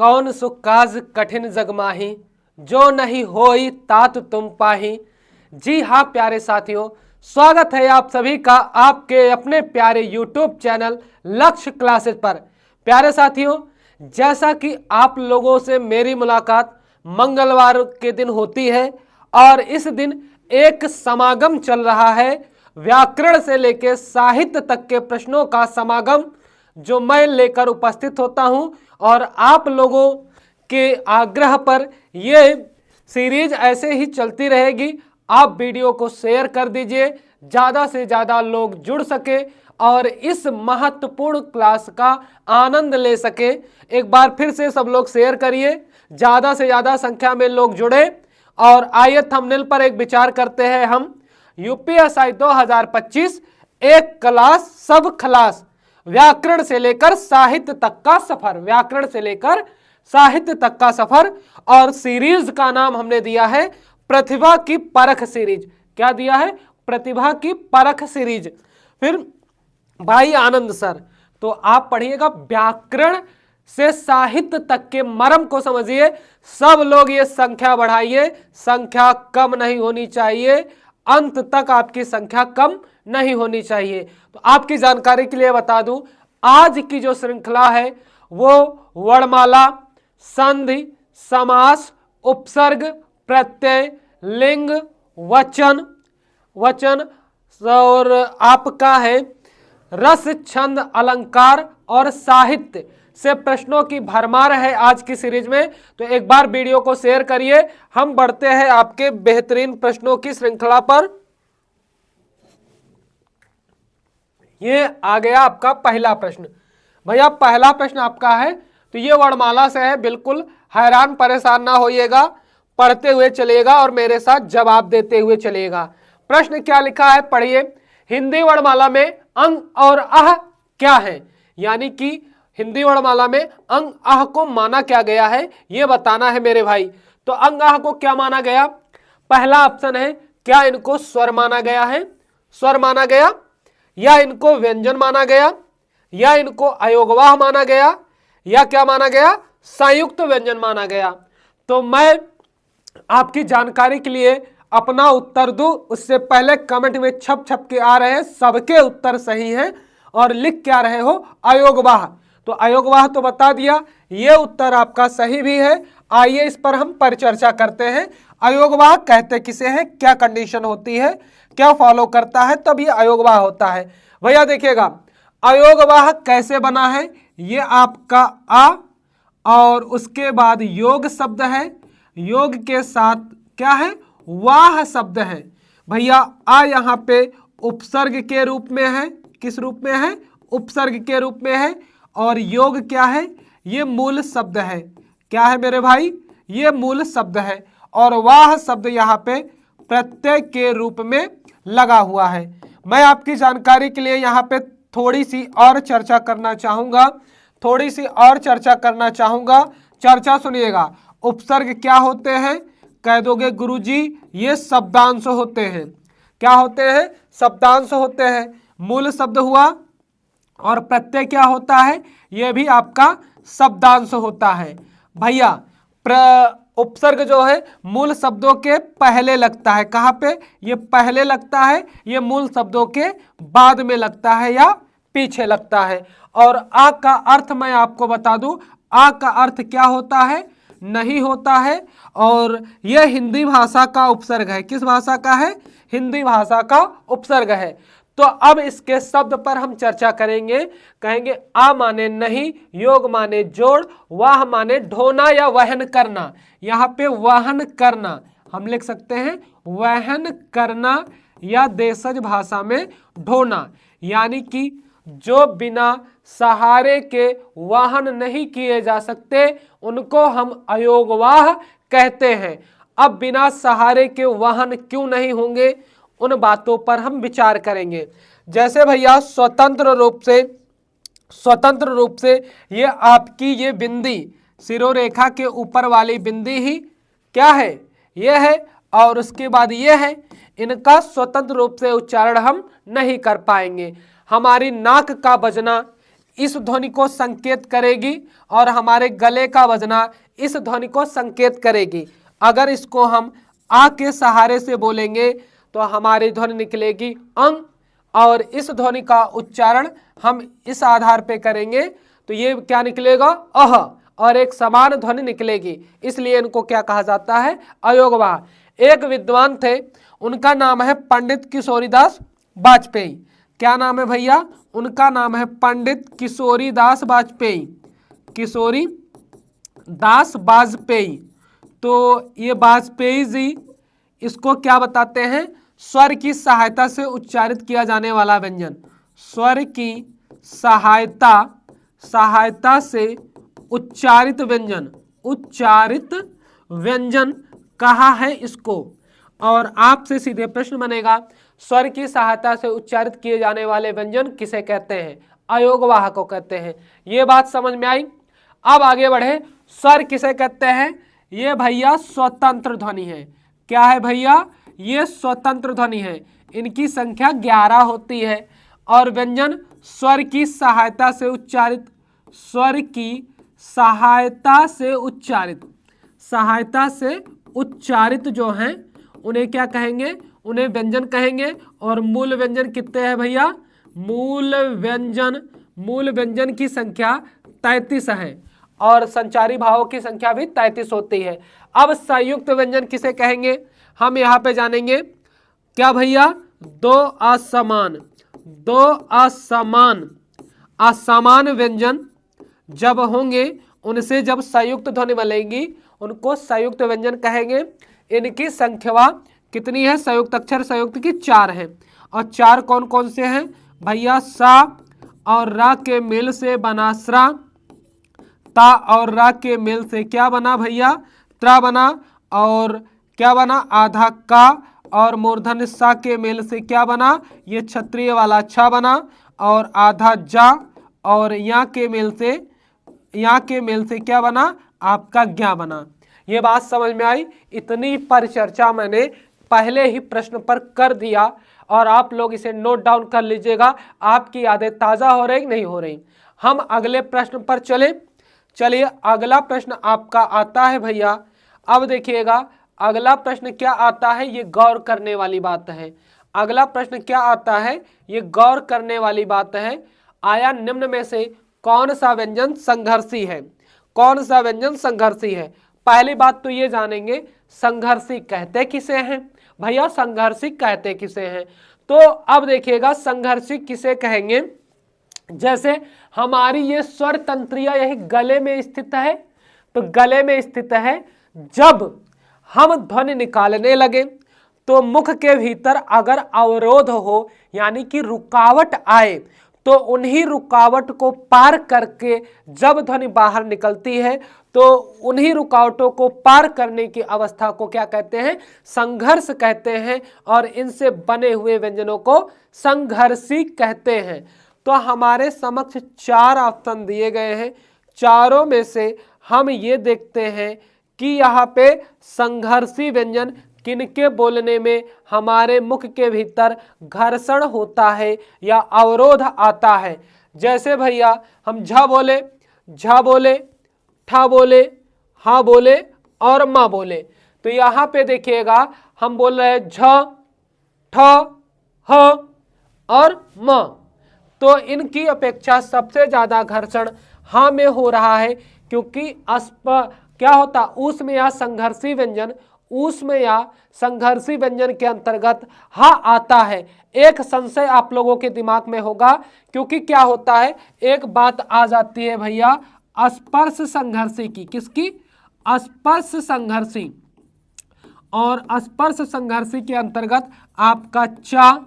कौन सु काज कठिन जग माही, जो नहीं होई तात तुम पाही। जी हाँ प्यारे साथियों, स्वागत है आप सभी का आपके अपने प्यारे YouTube चैनल लक्ष्य क्लासेस पर। प्यारे साथियों, जैसा कि आप लोगों से मेरी मुलाकात मंगलवार के दिन होती है और इस दिन एक समागम चल रहा है, व्याकरण से लेकर साहित्य तक के प्रश्नों का समागम जो मैं लेकर उपस्थित होता हूं और आप लोगों के आग्रह पर ये सीरीज ऐसे ही चलती रहेगी। आप वीडियो को शेयर कर दीजिए, ज़्यादा से ज़्यादा लोग जुड़ सके और इस महत्वपूर्ण क्लास का आनंद ले सके। एक बार फिर से सब लोग शेयर करिए, ज़्यादा से ज़्यादा संख्या में लोग जुड़े। और आइए थंबनेल पर एक विचार करते हैं हम। यूपीएससी 2025 एक क्लास सब खलास, व्याकरण से लेकर साहित्य तक का सफर, व्याकरण से लेकर साहित्य तक का सफर। और सीरीज का नाम हमने दिया है प्रतिभा की परख सीरीज। क्या दिया है? प्रतिभा की परख सीरीज। फिर भाई आनंद सर, तो आप पढ़िएगा व्याकरण से साहित्य तक के मर्म को समझिए। सब लोग ये संख्या बढ़ाइए, संख्या कम नहीं होनी चाहिए, अंत तक आपकी संख्या कम नहीं होनी चाहिए। तो आपकी जानकारी के लिए बता दूं, आज की जो श्रृंखला है वो वर्णमाला, संधि, समास, उपसर्ग, प्रत्यय, लिंग, वचन और आपका है रस, छंद, अलंकार और साहित्य से प्रश्नों की भरमार है आज की सीरीज में। तो एक बार वीडियो को शेयर करिए। हम बढ़ते हैं आपके बेहतरीन प्रश्नों की श्रृंखला पर। ये आ गया आपका पहला प्रश्न। भैया पहला प्रश्न आपका है तो ये वर्णमाला से है, बिल्कुल हैरान परेशान ना होइएगा, पढ़ते हुए चलिएगा और मेरे साथ जवाब देते हुए चलिएगा। प्रश्न क्या लिखा है पढ़िए। हिंदी वर्णमाला में अंग और अह क्या है? यानी कि हिंदी वर्णमाला में अंग अह को माना क्या गया है ये बताना है मेरे भाई। तो अंग अह को क्या माना गया? पहला ऑप्शन है, क्या इनको स्वर माना गया है? स्वर माना गया, या इनको व्यंजन माना गया, या इनको अयोगवाह माना गया, या क्या माना गया? संयुक्त व्यंजन माना गया। तो मैं आपकी जानकारी के लिए अपना उत्तर दूं उससे पहले कमेंट में छप छप के आ रहे हैं सबके उत्तर सही हैं और लिख क्या रहे हो अयोगवाह। तो अयोगवाह तो बता दिया, ये उत्तर आपका सही भी है। आइए इस पर हम परिचर्चा करते हैं। अयोगवाह कहते किसे हैं, क्या कंडीशन होती है, क्या फॉलो करता है तब ये अयोगवाह होता है। भैया देखिएगा अयोगवाह कैसे बना है, ये आपका आ और उसके बाद योग शब्द है, योग के साथ क्या है वाह शब्द है। भैया आ यहाँ पे उपसर्ग के रूप में है, किस रूप में है? उपसर्ग के रूप में है। और योग क्या है? ये मूल शब्द है। क्या है मेरे भाई? ये मूल शब्द है। और वाह शब्द यहाँ पे प्रत्यय के रूप में लगा हुआ है। मैं आपकी जानकारी के लिए यहाँ पे थोड़ी सी और चर्चा करना चाहूँगा, चर्चा सुनिएगा। उपसर्ग क्या होते हैं? कह दोगे गुरुजी ये शब्दांश होते हैं। क्या होते हैं? शब्दांश होते हैं। मूल शब्द हुआ और प्रत्यय क्या होता है? यह भी आपका शब्दांश होता है। भैया उपसर्ग जो है मूल शब्दों के पहले लगता है। कहाँ पे? ये पहले लगता है, ये मूल शब्दों के बाद में लगता है या पीछे लगता है। और आ का अर्थ मैं आपको बता दूं, आ का अर्थ क्या होता है? नहीं होता है। और यह हिंदी भाषा का उपसर्ग है। किस भाषा का है? हिंदी भाषा का उपसर्ग है। तो अब इसके शब्द पर हम चर्चा करेंगे। कहेंगे आ माने नहीं, योग माने जोड़, वाह माने ढोना या वहन करना। यहाँ पे वहन करना हम लिख सकते हैं वहन करना, या देशज भाषा में ढोना। यानी कि जो बिना सहारे के वाहन नहीं किए जा सकते उनको हम अयोगवाह कहते हैं। अब बिना सहारे के वाहन क्यों नहीं होंगे, उन बातों पर हम विचार करेंगे। जैसे भैया स्वतंत्र रूप से ये आपकी ये बिंदी सिरोरेखा के ऊपर वाली बिंदी ही क्या है? ये है। और उसके बाद ये है। इनका स्वतंत्र रूप से उच्चारण हम नहीं कर पाएंगे। हमारी नाक का बजना इस ध्वनि को संकेत करेगी और हमारे गले का बजना इस ध्वनि को संकेत करेगी। अगर इसको हम आ के सहारे से बोलेंगे तो हमारी ध्वनि निकलेगी अंग, और इस ध्वनि का उच्चारण हम इस आधार पे करेंगे तो ये क्या निकलेगा, अह, और एक समान ध्वनि निकलेगी। इसलिए इनको क्या कहा जाता है, अयोगवाह। एक विद्वान थे, उनका नाम है पंडित किशोरीदास वाजपेयी। क्या नाम है भैया, उनका नाम है पंडित किशोरीदास वाजपेयी, किशोरी दास वाजपेयी। तो ये वाजपेयी जी इसको क्या बताते हैं, स्वर की सहायता से उच्चारित किया जाने वाला व्यंजन। स्वर की सहायता से उच्चारित व्यंजन, उच्चारित व्यंजन कहा है इसको। और आपसे सीधे प्रश्न बनेगा, स्वर की सहायता से उच्चारित किए जाने वाले व्यंजन किसे कहते हैं, अयोगवाह को कहते हैं। ये बात समझ में आई। अब आगे बढ़े, स्वर किसे कहते हैं, ये भैया स्वतंत्र ध्वनि है। क्या है भैया, ये स्वतंत्र ध्वनि है। इनकी संख्या 11 होती है और व्यंजन स्वर की सहायता से उच्चारित, स्वर की सहायता से उच्चारित जो हैं उन्हें क्या कहेंगे, उन्हें व्यंजन कहेंगे। और मूल व्यंजन कितने हैं भैया, मूल व्यंजन की संख्या 33 है और संचारी भावों की संख्या भी 33 होती है। अब संयुक्त व्यंजन किसे कहेंगे, हम यहाँ पे जानेंगे। क्या भैया, दो असमान व्यंजन जब होंगे, उनसे जब संयुक्त ध्वनि बनेगी उनको संयुक्त व्यंजन कहेंगे। इनकी संख्या कितनी है, संयुक्त अक्षर संयुक्त की 4 है। और 4 कौन कौन से हैं भैया, सा और रा के मेल से बना स्रा, ता और रा के मेल से क्या बना भैया, त्रा बना, और क्या बना, आधा का और मूर्धन्य सा के मेल से क्या बना, ये क्षत्रिय वाला छा बना, और आधा जा और यहाँ के मेल से क्या बना, आपका ज्ञा बना। ये बात समझ में आई। इतनी परिचर्चा मैंने पहले ही प्रश्न पर कर दिया और आप लोग इसे नोट डाउन कर लीजिएगा। आपकी यादें ताज़ा हो रही नहीं हो रही। हम अगले प्रश्न पर चलिए अगला प्रश्न आपका आता है भैया। अब देखिएगा अगला प्रश्न क्या आता है, ये गौर करने वाली बात है। अगला प्रश्न क्या आता है, ये गौर करने वाली बात है। आया निम्न में से कौन सा व्यंजन संघर्षी है, कौन सा व्यंजन संघर्षी है। पहली बात तो ये जानेंगे संघर्षी कहते किसे हैं भैया, संघर्षी कहते किसे हैं। तो अब देखिएगा संघर्षी किसे कहेंगे, जैसे हमारी ये स्वर तंत्रिया यही गले में स्थित है, तो गले में स्थित है। जब हम ध्वनि निकालने लगे तो मुख के भीतर अगर अवरोध हो यानी कि रुकावट आए तो उन्हीं रुकावट को पार करके जब ध्वनि बाहर निकलती है तो उन्हीं रुकावटों को पार करने की अवस्था को क्या कहते हैं, संघर्ष कहते हैं। और इनसे बने हुए व्यंजनों को संघर्षी कहते हैं। तो हमारे समक्ष 4 ऑप्शन दिए गए हैं। चारों में से हम ये देखते हैं कि यहाँ पे संघर्षी व्यंजन किनके बोलने में हमारे मुख के भीतर घर्षण होता है या अवरोध आता है। जैसे भैया हम झ बोले, ठा बोले, हा बोले और माँ बोले, तो यहाँ पे देखिएगा हम बोल रहे हैं झ, ठ, ह और म। तो इनकी अपेक्षा सबसे ज्यादा घर्षण हा में हो रहा है, क्योंकि क्या होता, ऊष्म या संघर्षी व्यंजन, ऊष्म या संघर्षी व्यंजन के अंतर्गत हा आता है। एक संशय आप लोगों के दिमाग में होगा, क्योंकि क्या होता है, एक बात आ जाती है भैया स्पर्श संघर्षी की, किसकी, स्पर्श संघर्षी। और स्पर्श संघर्षी के अंतर्गत आपका चा,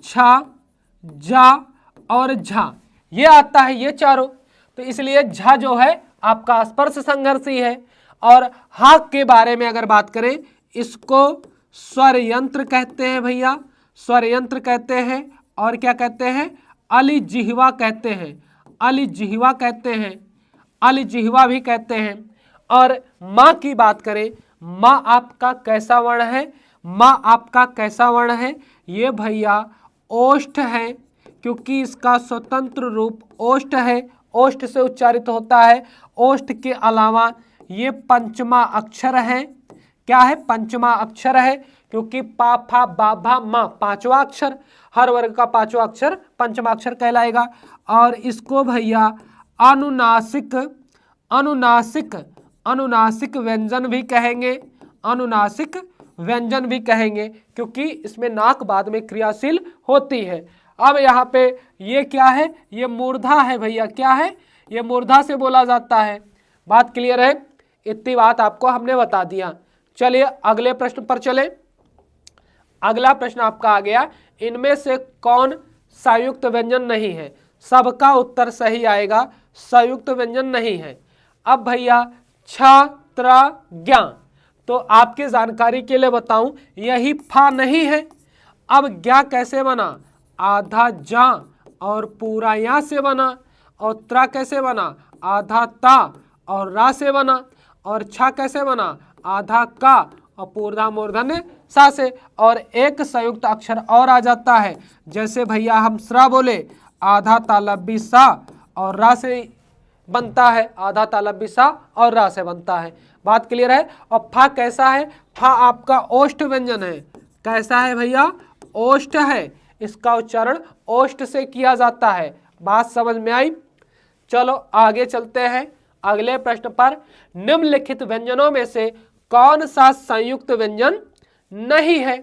छा, जा और झा ये आता है, ये चारों। तो इसलिए झा जो है आपका स्पर्श संघर्षी है। और हा के बारे में अगर बात करें, इसको स्वर यंत्र कहते हैं भैया, स्वर यंत्र कहते हैं। और क्या कहते हैं, अलिजिह्वा कहते हैं, अलिजिह्वा कहते हैं, अलिजिह्वा भी कहते हैं। और माँ की बात करें, माँ आपका कैसा वर्ण है, माँ आपका कैसा वर्ण है, ये भैया ओष्ठ है। क्योंकि इसका स्वतंत्र रूप ओष्ठ है, ओष्ठ से उच्चारित होता है। ओष्ठ के अलावा ये पंचमा अक्षर है। क्या है? पंचमा अक्षर है, क्योंकि पा फा बा भा मा पांचवा अक्षर, हर वर्ग का पांचवा अक्षर पंचमा अक्षर कहलाएगा। और इसको भैया अनुनासिक अनुनासिक अनुनासिक व्यंजन भी कहेंगे, अनुनासिक व्यंजन भी कहेंगे, क्योंकि इसमें नाक बाद में क्रियाशील होती है। अब यहाँ पे ये क्या है? ये मूर्धा है भैया। क्या है? ये मूर्धा से बोला जाता है। बात क्लियर है? इतनी बात आपको हमने बता दिया। चलिए अगले प्रश्न पर चले। अगला प्रश्न आपका आ गया, इनमें से कौन संयुक्त व्यंजन नहीं है? सबका उत्तर सही आएगा, संयुक्त व्यंजन नहीं है। अब भैया छात्र ज्ञा, तो आपके जानकारी के लिए बताऊं, यही फा नहीं है। अब ज्ञा कैसे बना? आधा जा और पूरा या से बना। और त्रा कैसे बना? आधा ता और रा से बना। और छा कैसे बना? आधा का और पूर्धा मूर्धन्य सा से। और एक संयुक्त अक्षर और आ जाता है, जैसे भैया हम स्रा बोले, आधा तालब्बी सा और रा से बनता है, आधा तालब्बी सा और रा से बनता है। बात क्लियर है? और फा कैसा है? फा आपका ओष्ठ व्यंजन है। कैसा है भैया? ओष्ठ है। इसका उच्चारण ओष्ठ से किया जाता है। बात समझ में आई? चलो आगे चलते हैं अगले प्रश्न पर। निम्नलिखित व्यंजनों में से कौन सा संयुक्त व्यंजन नहीं है?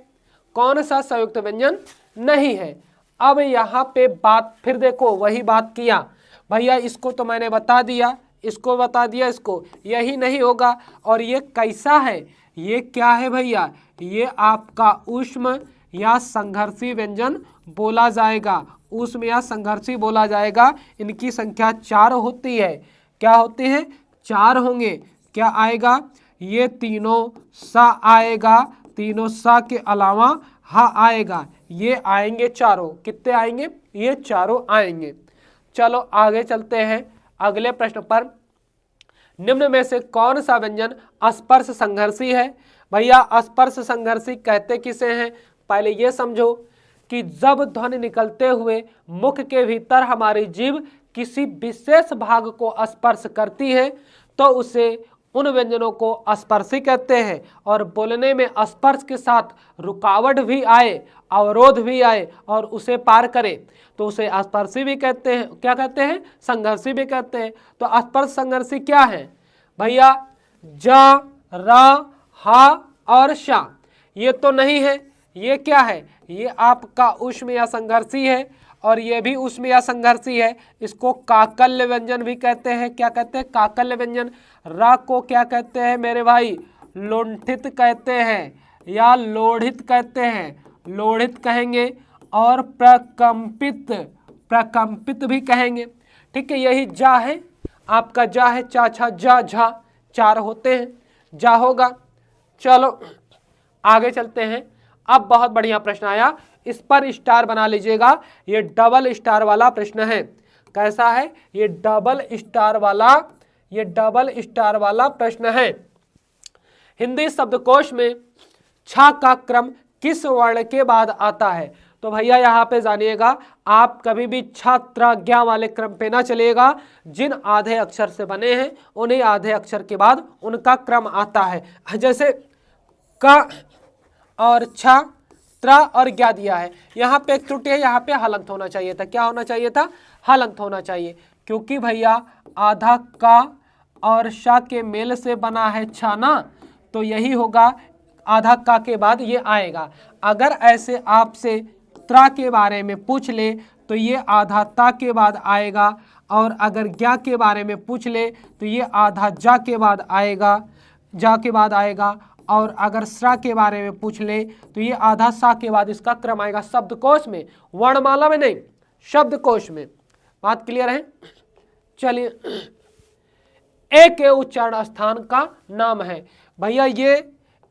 कौन सा संयुक्त व्यंजन नहीं है? अब यहाँ पे बात फिर देखो, वही बात किया भैया, इसको तो मैंने बता दिया, इसको बता दिया, इसको यही नहीं होगा। और ये कैसा है? ये क्या है भैया? ये आपका ऊष्म या संघर्षी व्यंजन बोला जाएगा। ऊष्म या संघर्षी बोला जाएगा। इनकी संख्या 4 होती है। क्या होती है? 4 होंगे। क्या आएगा? ये तीनों सा आएगा, तीनों सा के अलावा हा आएगा। ये आएंगे चारों। कितने आएंगे? ये चारों आएंगे। चलो आगे चलते हैं अगले प्रश्न पर। निम्न में से कौन सा व्यंजन स्पर्श संघर्षी है? भैया स्पर्श संघर्षी कहते किसे हैं? पहले ये समझो कि जब ध्वनि निकलते हुए मुख के भीतर हमारी जीभ किसी विशेष भाग को स्पर्श करती है तो उसे उन व्यंजनों को स्पर्शी कहते हैं। और बोलने में स्पर्श के साथ रुकावट भी आए, अवरोध भी आए और उसे पार करे तो उसे स्पर्शी भी कहते हैं। क्या कहते हैं? संघर्षी भी कहते हैं। तो स्पर्श संघर्षी क्या है भैया? जा, रा, हा और शा। ये तो नहीं है। ये क्या है? ये आपका ऊष्म या संघर्षी है। और ये भी ऊष्म या संघर्षी है। इसको काकल्य व्यंजन भी कहते हैं। क्या कहते हैं? काकल्य व्यंजन। रा को क्या कहते हैं मेरे भाई? लुंठित कहते हैं या लोढ़ित कहते हैं, लोढ़ित कहेंगे। और प्रकंपित, प्रकंपित भी कहेंगे। ठीक है, यही जा है आपका। जा है, चा छा जा झा, 4 होते हैं। जा होगा। चलो आगे चलते हैं। अब बहुत बढ़िया प्रश्न आया, इस पर स्टार बना लीजिएगा। ये डबल स्टार वाला प्रश्न है। कैसा है? ये डबल स्टार वाला, ये डबल स्टार वाला प्रश्न है। हिंदी शब्दकोश में छा का क्रम किस वर्ण के बाद आता है? तो भैया यहाँ पे जानिएगा, आप कभी भी छात्र ज्ञा वाले क्रम पे ना चलिएगा। जिन आधे अक्षर से बने हैं उन्हीं आधे अक्षर के बाद उनका क्रम आता है। जैसे क और छा, त्रा और ज्ञा दिया है। यहाँ पे एक त्रुटि है, यहाँ पे हलंत होना चाहिए था। क्या होना चाहिए था? हलंत होना चाहिए, क्योंकि भैया आधा का और शा के मेल से बना है छा ना, तो यही होगा। आधा का के बाद ये आएगा। अगर ऐसे आपसे त्रा के बारे में पूछ ले तो ये आधा ता के बाद आएगा। और अगर ज्ञा के बारे में पूछ ले तो ये आधा जा के बाद आएगा, जा के बाद आएगा। और अगर स्रा के बारे में पूछ ले तो ये आधा सा के बाद इसका क्रम आएगा। शब्दकोश में, वर्णमाला में नहीं, शब्दकोश में। बात क्लियर है? चलिए, ए के उच्चारण स्थान का नाम है। भैया ये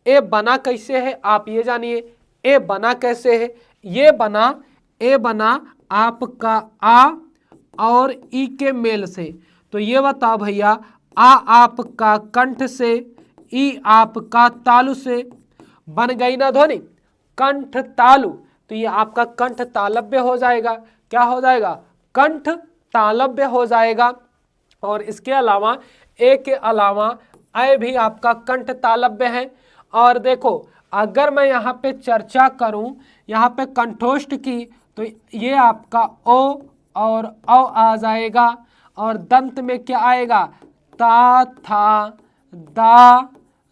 ए बना कैसे है आप ये जानिए। ए बना कैसे है? ये बना, ए बना आपका आ और ई के मेल से। तो ये बताओ भैया, आ आपका कंठ से, ई आपका तालु से। बन गई ना ध्वनि? कंठ तालु, तो ये आपका कंठ तालव्य हो जाएगा। क्या हो जाएगा, कंठ तालव्य हो जाएगा। और इसके अलावा ए के अलावा ऐ भी आपका कंठ तालव्य है। और देखो अगर मैं यहाँ पे चर्चा करूं यहाँ पे कंठोष्ठ की, तो ये आपका ओ और औ आ जाएगा। और दंत में क्या आएगा, ता था दा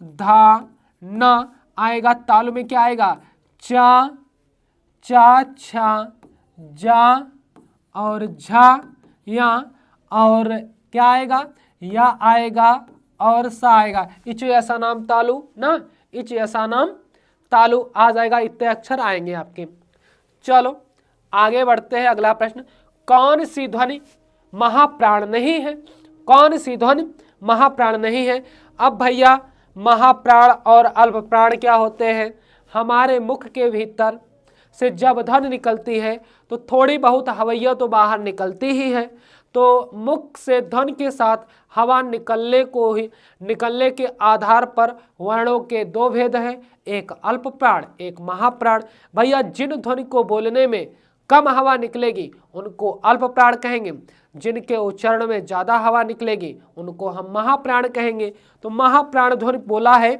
धा न आएगा। तालु में क्या आएगा, चा चा छा जा और झा या, और क्या आएगा, या आएगा और सा आएगा। इच ऐसा नाम तालु ना, इच ऐसा नाम तालु आ जाएगा। इतने अक्षर आएंगे आपके। चलो आगे बढ़ते हैं। अगला प्रश्न, कौन सी ध्वनि महाप्राण नहीं है, कौन सी ध्वनि महाप्राण नहीं है। अब भैया महाप्राण और अल्प प्राण क्या होते हैं, हमारे मुख के भीतर से जब ध्वनि निकलती है तो थोड़ी बहुत हवैया तो बाहर निकलती ही है। तो मुख से ध्वनि के साथ हवा निकलने के आधार पर वर्णों के दो भेद हैं, एक अल्प प्राण एक महाप्राण। भैया जिन ध्वनि को बोलने में कम हवा निकलेगी उनको अल्प प्राण कहेंगे, जिनके उच्चारण में ज्यादा हवा निकलेगी उनको हम महाप्राण कहेंगे। तो महाप्राण ध्वनि बोला है,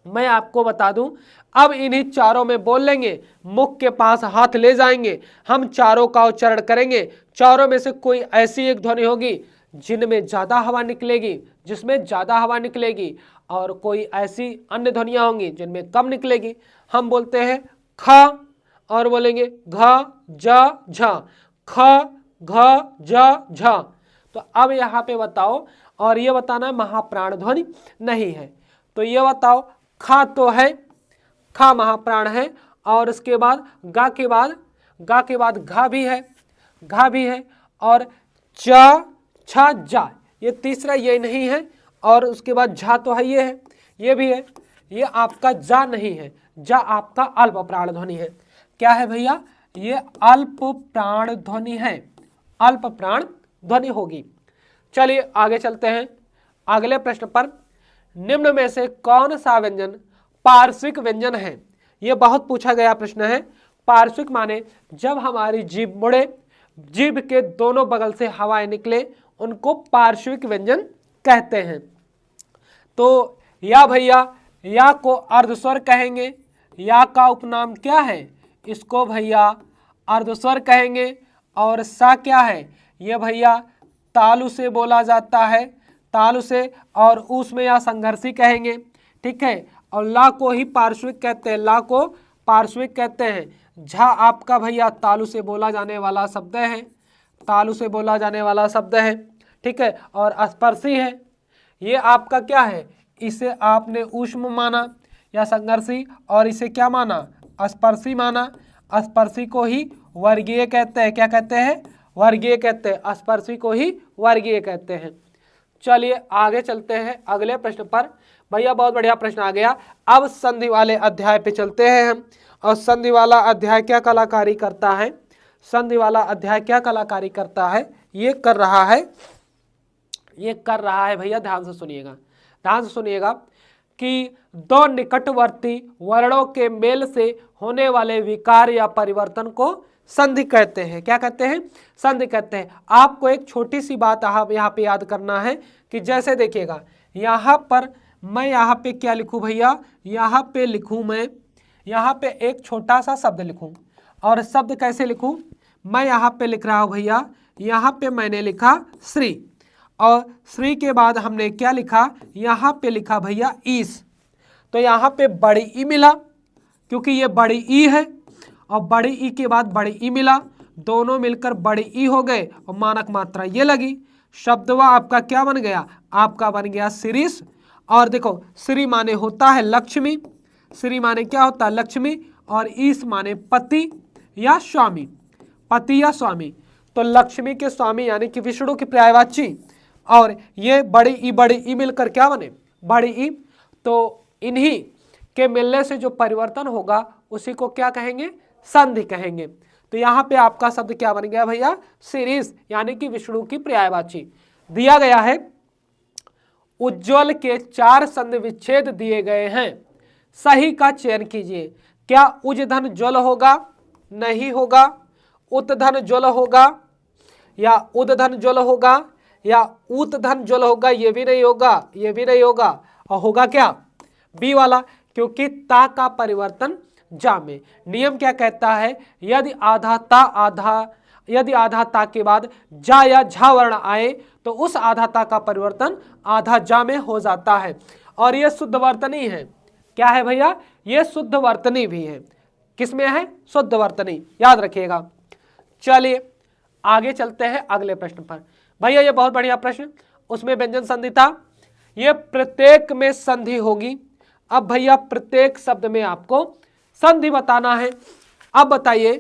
मैं आपको बता दूं, अब इन्हीं चारों में बोल लेंगे, मुख के पास हाथ ले जाएंगे, हम चारों का उच्चारण करेंगे। चारों में से कोई ऐसी एक ध्वनि होगी जिनमें ज्यादा हवा निकलेगी, जिसमें ज्यादा हवा निकलेगी, और कोई ऐसी अन्य ध्वनियां होंगी जिनमें कम निकलेगी। हम बोलते हैं ख और बोलेंगे घ ज झ, ख घ ज झ। तो अब यहाँ पे बताओ, और ये बताना है महाप्राण ध्वनि नहीं है। तो ये बताओ, खा तो है, खा महाप्राण है, और उसके बाद गा के बाद घा भी है, घा भी है, और च छ जा ये तीसरा ये नहीं है, और उसके बाद झा तो है, ये भी है, ये आपका जा नहीं है, जा आपका अल्प प्राण ध्वनि है। क्या है भैया, ये अल्प प्राण ध्वनि है, अल्प प्राण ध्वनि होगी। चलिए आगे चलते हैं अगले प्रश्न पर। निम्न में से कौन सा व्यंजन पार्श्विक व्यंजन है। यह बहुत पूछा गया प्रश्न है। पार्श्विक माने जब हमारी जीभ मुड़े, जीभ के दोनों बगल से हवाएं निकले, उनको पार्श्विक व्यंजन कहते हैं। तो या भैया, या को अर्धस्वर कहेंगे, या का उपनाम क्या है, इसको भैया अर्धस्वर कहेंगे। और सा क्या है, ये भैया तालु से बोला जाता है, तालु से, और उसमें या संघर्षी कहेंगे, ठीक है। और ला को ही पार्श्विक कहते हैं, ला को पार्श्विक कहते हैं। झा आपका भैया तालु से बोला जाने वाला शब्द है, तालु से बोला जाने वाला शब्द है, ठीक है। और स्पर्शी है, ये आपका क्या है, इसे आपने ऊष्म माना या संघर्षी, और इसे क्या माना, स्पर्शी माना। स्पर्शी को ही वर्गीय कहते हैं, क्या कहते हैं, वर्गीय कहते हैं, स्पर्शी को ही वर्गीय कहते हैं। चलिए आगे चलते हैं अगले प्रश्न पर। भैया बहुत बढ़िया प्रश्न आ गया। अब संधि वाले अध्याय पे चलते हैं हम। और संधि वाला अध्याय क्या कलाकारी करता है, संधि वाला अध्याय क्या कलाकारी करता है, ये कर रहा है भैया, ध्यान से सुनिएगा, ध्यान से सुनिएगा कि दो निकटवर्ती वर्णों के मेल से होने वाले विकार या परिवर्तन को संधि कहते हैं। क्या कहते हैं, संधि कहते हैं। आपको एक छोटी सी बात यहाँ पे याद करना है कि जैसे देखिएगा, यहाँ पर मैं यहाँ पे क्या लिखूं भैया, यहाँ पे लिखूं मैं, यहाँ पे एक छोटा सा शब्द लिखूं, और शब्द कैसे लिखूं, मैं यहाँ पे लिख रहा हूँ भैया, यहाँ पे मैंने लिखा श्री, और श्री के बाद हमने क्या लिखा, यहाँ पे लिखा भैया ईस। तो यहाँ पे बड़ी ई मिला, क्योंकि ये बड़ी ई है, और बड़ी ई के बाद बड़ी ई मिला, दोनों मिलकर बड़ी ई हो गए, और मानक मात्रा ये लगी, शब्दवा आपका क्या बन गया, आपका बन गया शिरीष। और देखो श्री माने होता है लक्ष्मी, श्री माने क्या होता है, लक्ष्मी, और ईश माने पति या स्वामी, पति या स्वामी। तो लक्ष्मी के स्वामी यानी कि विष्णु की पर्यायवाची, और ये बड़ी ई मिलकर क्या बने, बड़ी ई। तो इन्हीं के मिलने से जो परिवर्तन होगा उसी को क्या कहेंगे, संधि कहेंगे। तो यहाँ पे आपका शब्द क्या बन गया भैया, शिरीष, यानी कि विष्णु की पर्यायवाची। दिया गया है उज्ज्वल के 4 संधि विच्छेद दिए गए हैं, सही का चयन कीजिए। क्या उज धन ज्वल होगा, नहीं होगा, उत्धन ज्वल होगा या उद्धन ज्वल होगा या उत्धन ज्वल होगा, ये भी नहीं होगा, ये भी नहीं होगा, और होगा क्या बी वाला, क्योंकि ता का परिवर्तन जा में। नियम क्या कहता है, यदि आधा ता के बाद जा या झा वर्ण आए तो उस आधा ता का परिवर्तन आधा जा में हो जाता है। और ये शुद्ध वर्तनी है। क्या है भैया, ये शुद्ध वर्तनी भी है। किसमें है, शुद्ध वर्तनी, याद रखिएगा। चलिए आगे चलते हैं अगले प्रश्न पर। भैया ये बहुत बढ़िया प्रश्न, उसमें व्यंजन संधि था, ये प्रत्येक में संधि होगी। अब भैया प्रत्येक शब्द में आपको संधि बताना है। अब बताइए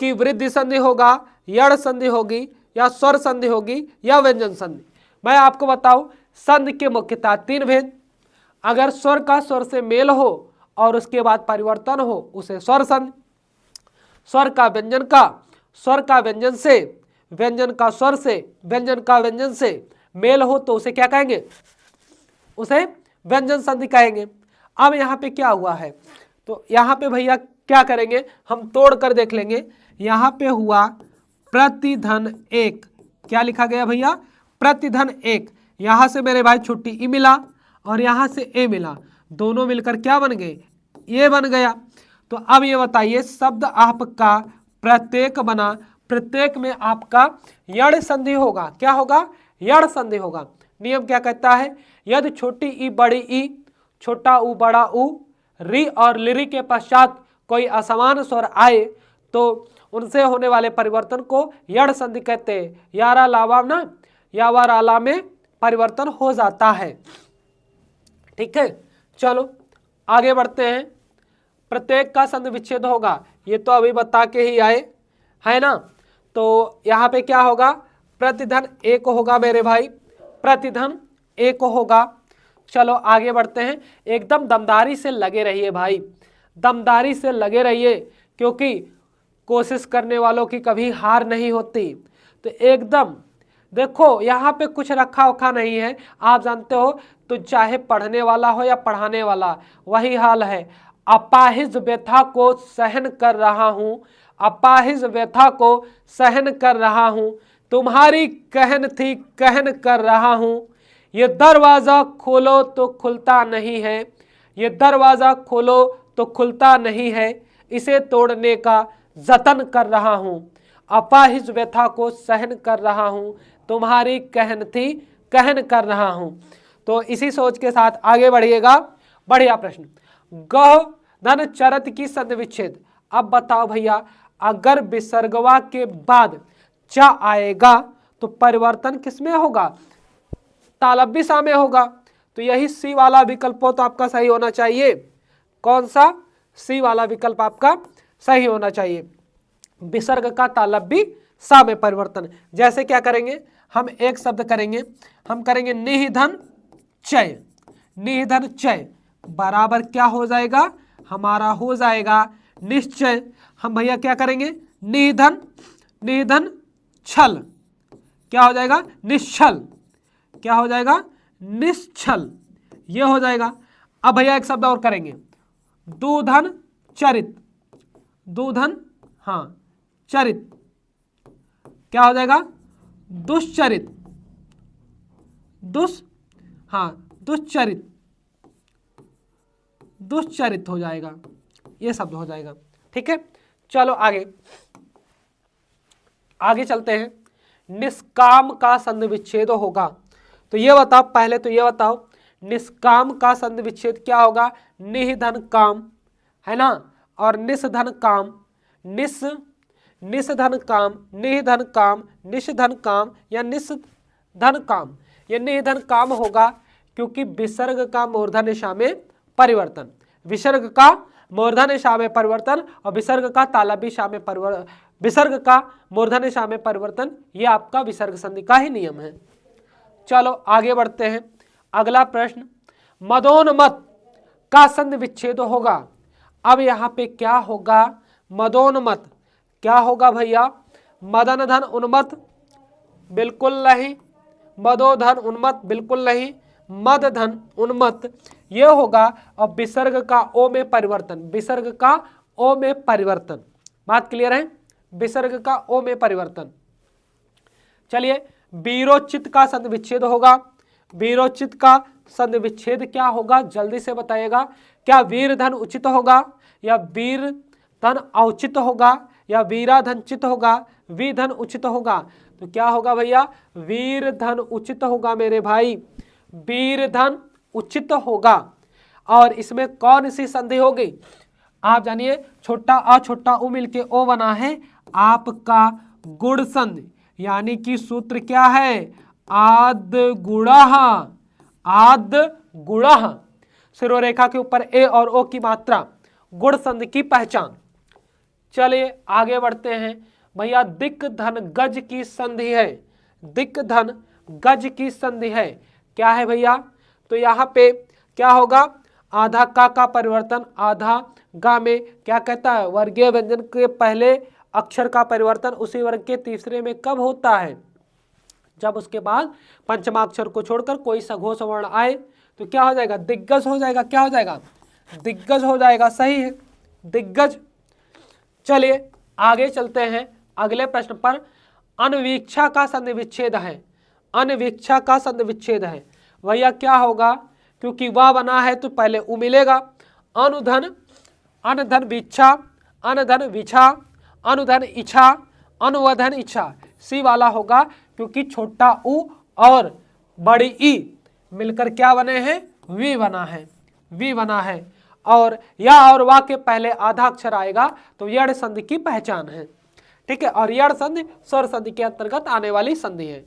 कि वृद्धि संधि होगा, यड़ संधि होगी या स्वर संधि होगी या व्यंजन संधि। मैं आपको बताऊं, संधि के मुख्यतः 3 भेद। अगर स्वर का स्वर से मेल हो और उसके बाद परिवर्तन हो उसे स्वर संधि, स्वर का व्यंजन व्यंजन से, व्यंजन का स्वर से, व्यंजन का व्यंजन से मेल हो तो उसे क्या कहेंगे, उसे व्यंजन संधि कहेंगे। अब यहाँ पे क्या हुआ है, तो यहाँ पे भैया क्या करेंगे, हम तोड़ कर देख लेंगे। यहाँ पे हुआ प्रतिधन 1, क्या लिखा गया भैया, प्रतिधन 1। यहाँ से मेरे भाई छुट्टी ई मिला और यहाँ से ए मिला, दोनों मिलकर क्या बन गए, ये बन गया। तो अब ये बताइए शब्द आपका प्रत्येक बना, प्रत्येक में आपका यड़ संधि होगा। क्या होगा, यड़ संधि होगा। नियम क्या कहता है, यदि छोटी ई बड़ी ई, छोटा ऊ बड़ा ऊ, री और लिरी के पश्चात कोई असमान स्वर आए तो उनसे होने वाले परिवर्तन को यड़ संधि कहते हैं। यारा लावा ना यावा राला में परिवर्तन हो जाता है। ठीक है, चलो आगे बढ़ते हैं। प्रत्येक का संधि विच्छेद होगा, ये तो अभी बता के ही आए, है ना। तो यहाँ पे क्या होगा, प्रतिधन 1 होगा मेरे भाई, प्रतिधन 1 होगा। चलो आगे बढ़ते हैं। एकदम दमदारी से लगे रहिए भाई, दमदारी से लगे रहिए, क्योंकि कोशिश करने वालों की कभी हार नहीं होती। तो एकदम देखो, यहाँ पे कुछ रखा उखा नहीं है, आप जानते हो। तो चाहे पढ़ने वाला हो या पढ़ाने वाला, वही हाल है। अपाहिज व्यथा को सहन कर रहा हूँ, अपाहिज व्यथा को सहन कर रहा हूँ, तुम्हारी कहन थी कहन कर रहा हूँ। ये दरवाज़ा खोलो तो खुलता नहीं है, ये दरवाज़ा खोलो तो खुलता नहीं है, इसे तोड़ने का जतन कर रहा हूँ। अपाहिज व्यथा को सहन कर रहा हूँ, तुम्हारी कहन थी कहन कर रहा हूँ। तो इसी सोच के साथ आगे बढ़िएगा। बढ़िया प्रश्न, गह धन चरत की संधि विच्छेद। अब बताओ भैया, अगर विसर्गवा के बाद चा आएगा तो परिवर्तन किसमें होगा, तालव्य सा में होगा। तो यही सी वाला विकल्प हो तो आपका सही होना चाहिए। कौन सा, सी वाला विकल्प आपका सही होना चाहिए। विसर्ग का तालव्य सा में परिवर्तन। जैसे क्या करेंगे, हम एक शब्द करेंगे, हम करेंगे निधन चय, निधन चय बराबर क्या हो जाएगा, हमारा हो जाएगा निश्चय। हम भैया क्या करेंगे, निधन, निधन छल, क्या हो जाएगा, निश्चल, क्या हो जाएगा, निश्चल, ये हो जाएगा। अब भैया एक शब्द और करेंगे, दूधन चरित, दूधन हाँ चरित, क्या हो जाएगा, दुश्चरित, दुश्चरित, दुश्चरित हो जाएगा, ये शब्द हो जाएगा। ठीक है, चलो आगे आगे चलते हैं। निष्काम का संधि विच्छेद होगा। तो ये बताओ, पहले तो ये बताओ निष्काम का संधि विच्छेद क्या होगा, निधन काम, है ना, और निषधन काम, निषधन काम, निधन काम, निषधन काम या निषधन काम। ये निधन काम होगा क्योंकि विसर्ग का मूर्धन्य में परिवर्तन, विसर्ग का मूर्धन्य में परिवर्तन और विसर्ग का तालव्य में परिवर्तन, विसर्ग का मूर्धन्य में परिवर्तन, ये आपका विसर्ग संधि का ही नियम है। चलो आगे बढ़ते हैं। अगला प्रश्न, मदोन्मत्त का संधि विच्छेद होगा। अब यहाँ पे क्या होगा, मदोन्मत्त क्या होगा भैया, मदन धन उन्मत्त बिल्कुल नहीं, मदोधन उन्मत्त बिल्कुल नहीं, मद धन उन्मत्त ये होगा। और विसर्ग का ओ में परिवर्तन, विसर्ग का ओ में परिवर्तन, बात क्लियर है। विसर्ग का ओ में परिवर्तन। चलिए, वीरोचित का संधि विच्छेद होगा। वीरोचित का संधि विच्छेद क्या होगा, जल्दी से बताइएगा। क्या वीर धन उचित होगा, या वीर धन औचित होगा, या वीरा धन चित होगा, वी धन उचित होगा? तो क्या होगा भैया, वीर धन उचित होगा मेरे भाई, वीर धन उचित होगा। और इसमें कौन सी संधि होगी आप जानिए, छोटा आ छोटा उ मिलके ओ बना है आपका गुण संधि, यानी कि सूत्र क्या है, आद गुणः, आद गुणः। सिरोरेखा के ऊपर ए और ओ की मात्रा, गुण संधि की पहचान। चलिए आगे बढ़ते हैं भैया, दिक धन गज की संधि है, दिक धन गज की संधि है, क्या है भैया? तो यहाँ पे क्या होगा, आधा का परिवर्तन आधा गा में क्या कहता है, वर्गीय व्यंजन के पहले अक्षर का परिवर्तन उसी वर्ग के तीसरे में कब होता है, जब उसके बाद पंचमाक्षर को छोड़कर कोई सघोष वर्ण आए तो क्या हो जाएगा, दिग्गज हो जाएगा। क्या हो जाएगा, दिग्गज हो जाएगा, सही है, दिग्गज। चलिए आगे चलते हैं अगले प्रश्न पर। अनवीक्षा का संधि विच्छेद है, अनवीक्षा का संधि विच्छेद है भैया, क्या होगा, क्योंकि वह बना है तो पहले उ मिलेगा। अनुधन, अनधन विच्छा, अनधन विछा, अनुधन इच्छा, अनुवधन इच्छा, सी वाला होगा, क्योंकि छोटा उ और बड़ी ई मिलकर क्या बने हैं, वी बना है, वी बना है। और या और वा के पहले आधा अक्षर आएगा तो यड़ संधि की पहचान है, ठीक है। और यड़ संधि स्वर संधि के अंतर्गत आने वाली संधि है।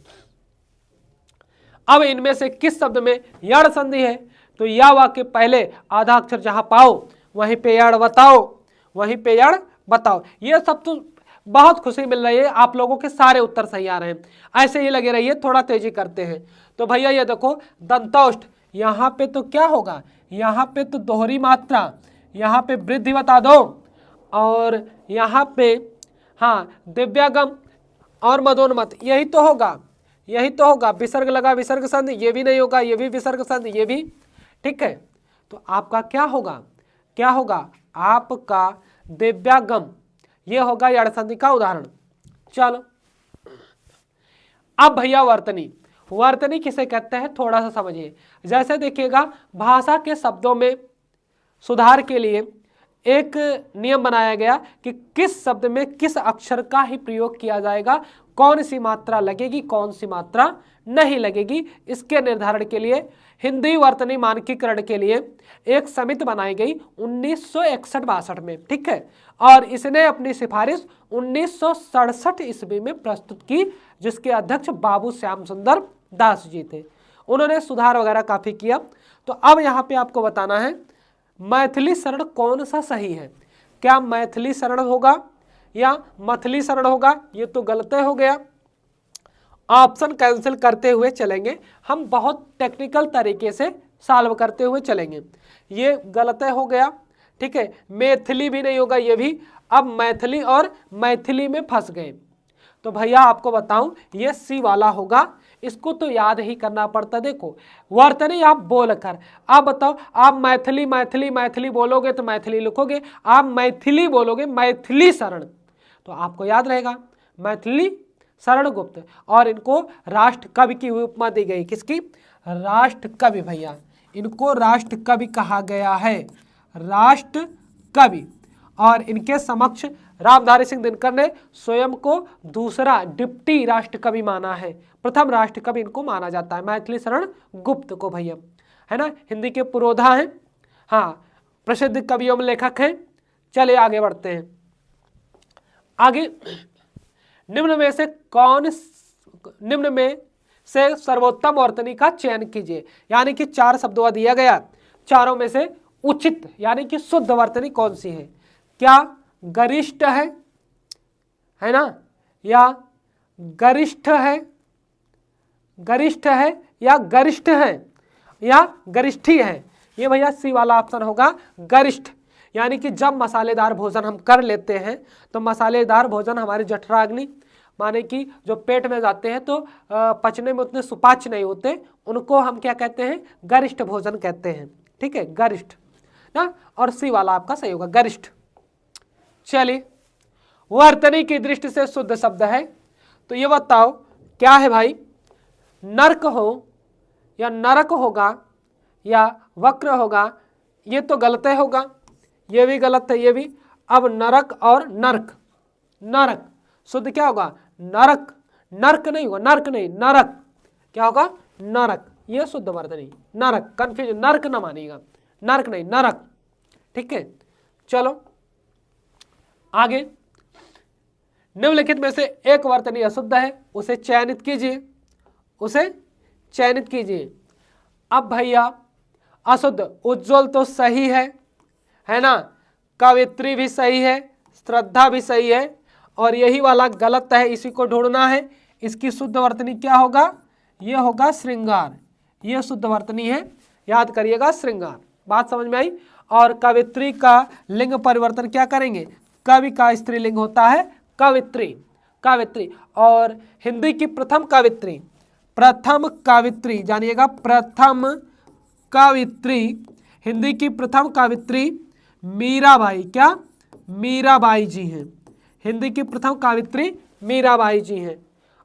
अब इनमें से किस शब्द में यड़ संधि है, तो या वा के पहले आधा अक्षर जहां पाओ वहीं पे यड़ बताओ, वहीं पे यड़ बताओ। ये सब तो बहुत खुशी मिल रही है, आप लोगों के सारे उत्तर सही आ रहे हैं, ऐसे ही लगे रहिए, थोड़ा तेजी करते हैं। तो भैया ये देखो दंतौष्ठ, यहाँ पे तो क्या होगा, यहाँ पे तो दोहरी मात्रा, यहाँ पे वृद्धि बता दो, और यहाँ पे हाँ दिव्यागम और मदोन्मत, यही तो होगा, यही तो होगा। विसर्ग लगा विसर्ग संधि, ये भी नहीं होगा, ये भी विसर्ग संधि, ये भी, ठीक है। तो आपका क्या होगा, क्या होगा, आपका दिव्यागम, ये होगा यड़ संधि का उदाहरण। चलो अब भैया वर्तनी, वर्तनी किसे कहते हैं थोड़ा सा समझिए। जैसे देखिएगा, भाषा के शब्दों में सुधार के लिए एक नियम बनाया गया कि किस शब्द में किस अक्षर का ही प्रयोग किया जाएगा, कौन सी मात्रा लगेगी, कौन सी मात्रा नहीं लगेगी। इसके निर्धारण के लिए हिंदी वर्तनी मानकीकरण के लिए एक समिति बनाई गई 1961-62 में, ठीक है। और इसने अपनी सिफारिश 1967 ईस्वी में प्रस्तुत की, जिसके अध्यक्ष बाबू श्याम सुंदर दास जी थे। उन्होंने सुधार वगैरह काफी किया। तो अब यहाँ पे आपको बताना है मैथिली शरण कौन सा सही है, क्या मैथिली शरण होगा या मथली शरण होगा, ये तो गलत हो गया। ऑप्शन कैंसिल करते हुए चलेंगे, हम बहुत टेक्निकल तरीके से सॉल्व करते हुए चलेंगे। ये गलत हो गया, ठीक है। मैथिली भी नहीं होगा, ये भी। अब मैथिली और मैथिली में फंस गए, तो भैया आपको बताऊं ये सी वाला होगा, इसको तो याद ही करना पड़ता। देखो वर्तनी आप बोलकर, आप बताओ, आप मैथिली मैथिली मैथिली बोलोगे तो मैथिली लिखोगे, आप मैथिली बोलोगे मैथिली शरण, तो आपको याद रहेगा मैथिली शरण गुप्त। और इनको राष्ट्र कवि की उपमा दी गई, किसकी, राष्ट्र कवि भैया, इनको राष्ट्र कवि कहा गया है, राष्ट्र कवि। और इनके समक्ष रामधारी सिंह दिनकर ने स्वयं को दूसरा डिप्टी राष्ट्र कवि माना है, प्रथम राष्ट्र कवि इनको माना जाता है, मैथिली शरण गुप्त को भैया, है ना। हिंदी के पुरोधा हैं, हाँ, प्रसिद्ध कवियों में लेखक हैं। चलिए आगे बढ़ते हैं। आगे, निम्न में से सर्वोत्तम वर्तनी का चयन कीजिए, यानी कि 4 शब्दों दिया गया, चारों में से उचित यानी कि शुद्ध वर्तनी कौन सी है, क्या गरिष्ठ है ना, या गरिष्ठ है, गरिष्ठ है या गरिष्ठ है या गरिष्ठी है। ये भैया सी वाला ऑप्शन होगा, गरिष्ठ। यानी कि जब मसालेदार भोजन हम कर लेते हैं तो मसालेदार भोजन हमारे जठराग्नि माने कि जो पेट में जाते हैं तो पचने में उतने सुपाच्य नहीं होते, उनको हम क्या कहते हैं, गरिष्ठ भोजन कहते हैं, ठीक है, गरिष्ठ ना। और सी वाला आपका सही होगा, गरिष्ठ। चलिए, वर्तनी की दृष्टि से शुद्ध शब्द है। तो ये बताओ क्या है भाई, नर्क हो या नरक होगा या वक्र होगा, ये तो गलत है होगा, ये भी गलत है, ये भी। अब नरक और नर्क, नरक शुद्ध क्या होगा, नरक, नर्क नहीं होगा, नर्क नहीं, नरक क्या होगा, नरक, ये शुद्ध वर्तनी, नरक, कंफ्यूजन, नर्क ना मानिएगा, नर्क नहीं, नरक, ठीक है। चलो आगे, निम्नलिखित में से एक वर्तनी अशुद्ध है, उसे चयनित कीजिए, उसे चयनित कीजिए। अब भैया अशुद्ध, उज्ज्वल तो सही है ना, कवित्री भी सही है, श्रद्धा भी सही है, और यही वाला गलत है, इसी को ढूंढना है। इसकी शुद्ध वर्तनी क्या होगा, ये होगा श्रृंगार, ये शुद्ध वर्तनी है, याद करिएगा श्रृंगार। बात समझ में आई। और कवित्री का लिंग परिवर्तन क्या करेंगे, कवि का स्त्रीलिंग होता है कवित्री, कवित्री। और हिंदी की प्रथम कवित्री, प्रथम कवित्री जानिएगा, प्रथम कवित्री, हिंदी की प्रथम कवित्री मीराबाई, क्या, मीराबाई जी हैं, हिंदी की प्रथम कवित्री मीराबाई जी हैं।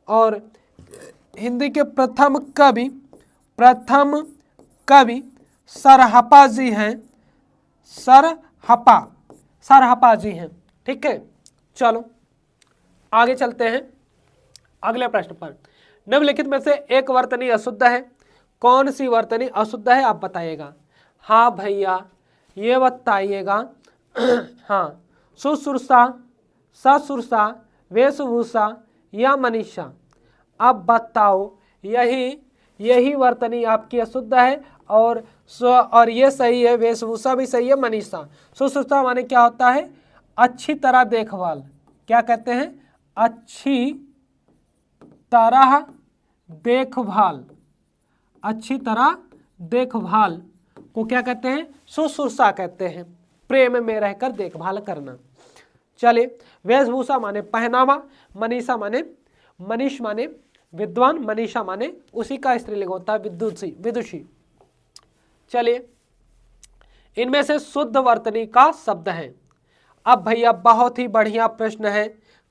और हिंदी के प्रथम कवि सरहपा जी हैं, सरहपा जी हैं, ठीक है। चलो आगे चलते हैं अगले प्रश्न पर। निम्नलिखित में से एक वर्तनी अशुद्ध है, कौन सी वर्तनी अशुद्ध है आप बताइएगा। हाँ भैया ये बताइएगा। हाँ, शुश्रूषा, सशुरसा, वेशभूषा या मनीषा। अब बताओ, यही वर्तनी आपकी अशुद्ध है, और ये सही है, वेशभूषा भी सही है, मनीषा। शुश्रूषा माने क्या होता है, अच्छी तरह देखभाल, क्या कहते हैं, अच्छी तरह देखभाल, अच्छी तरह देखभाल को क्या कहते हैं, शुश्रूषा कहते हैं, प्रेम में रहकर देखभाल करना। चलिए, वेशभूषा माने पहनावा, मनीषा माने, मनीष माने विद्वान, मनीषा माने उसी का स्त्रीलिंग होता है विदुषी। चलिए, इनमें से शुद्ध वर्तनी का शब्द है। अब भैया बहुत ही बढ़िया प्रश्न है,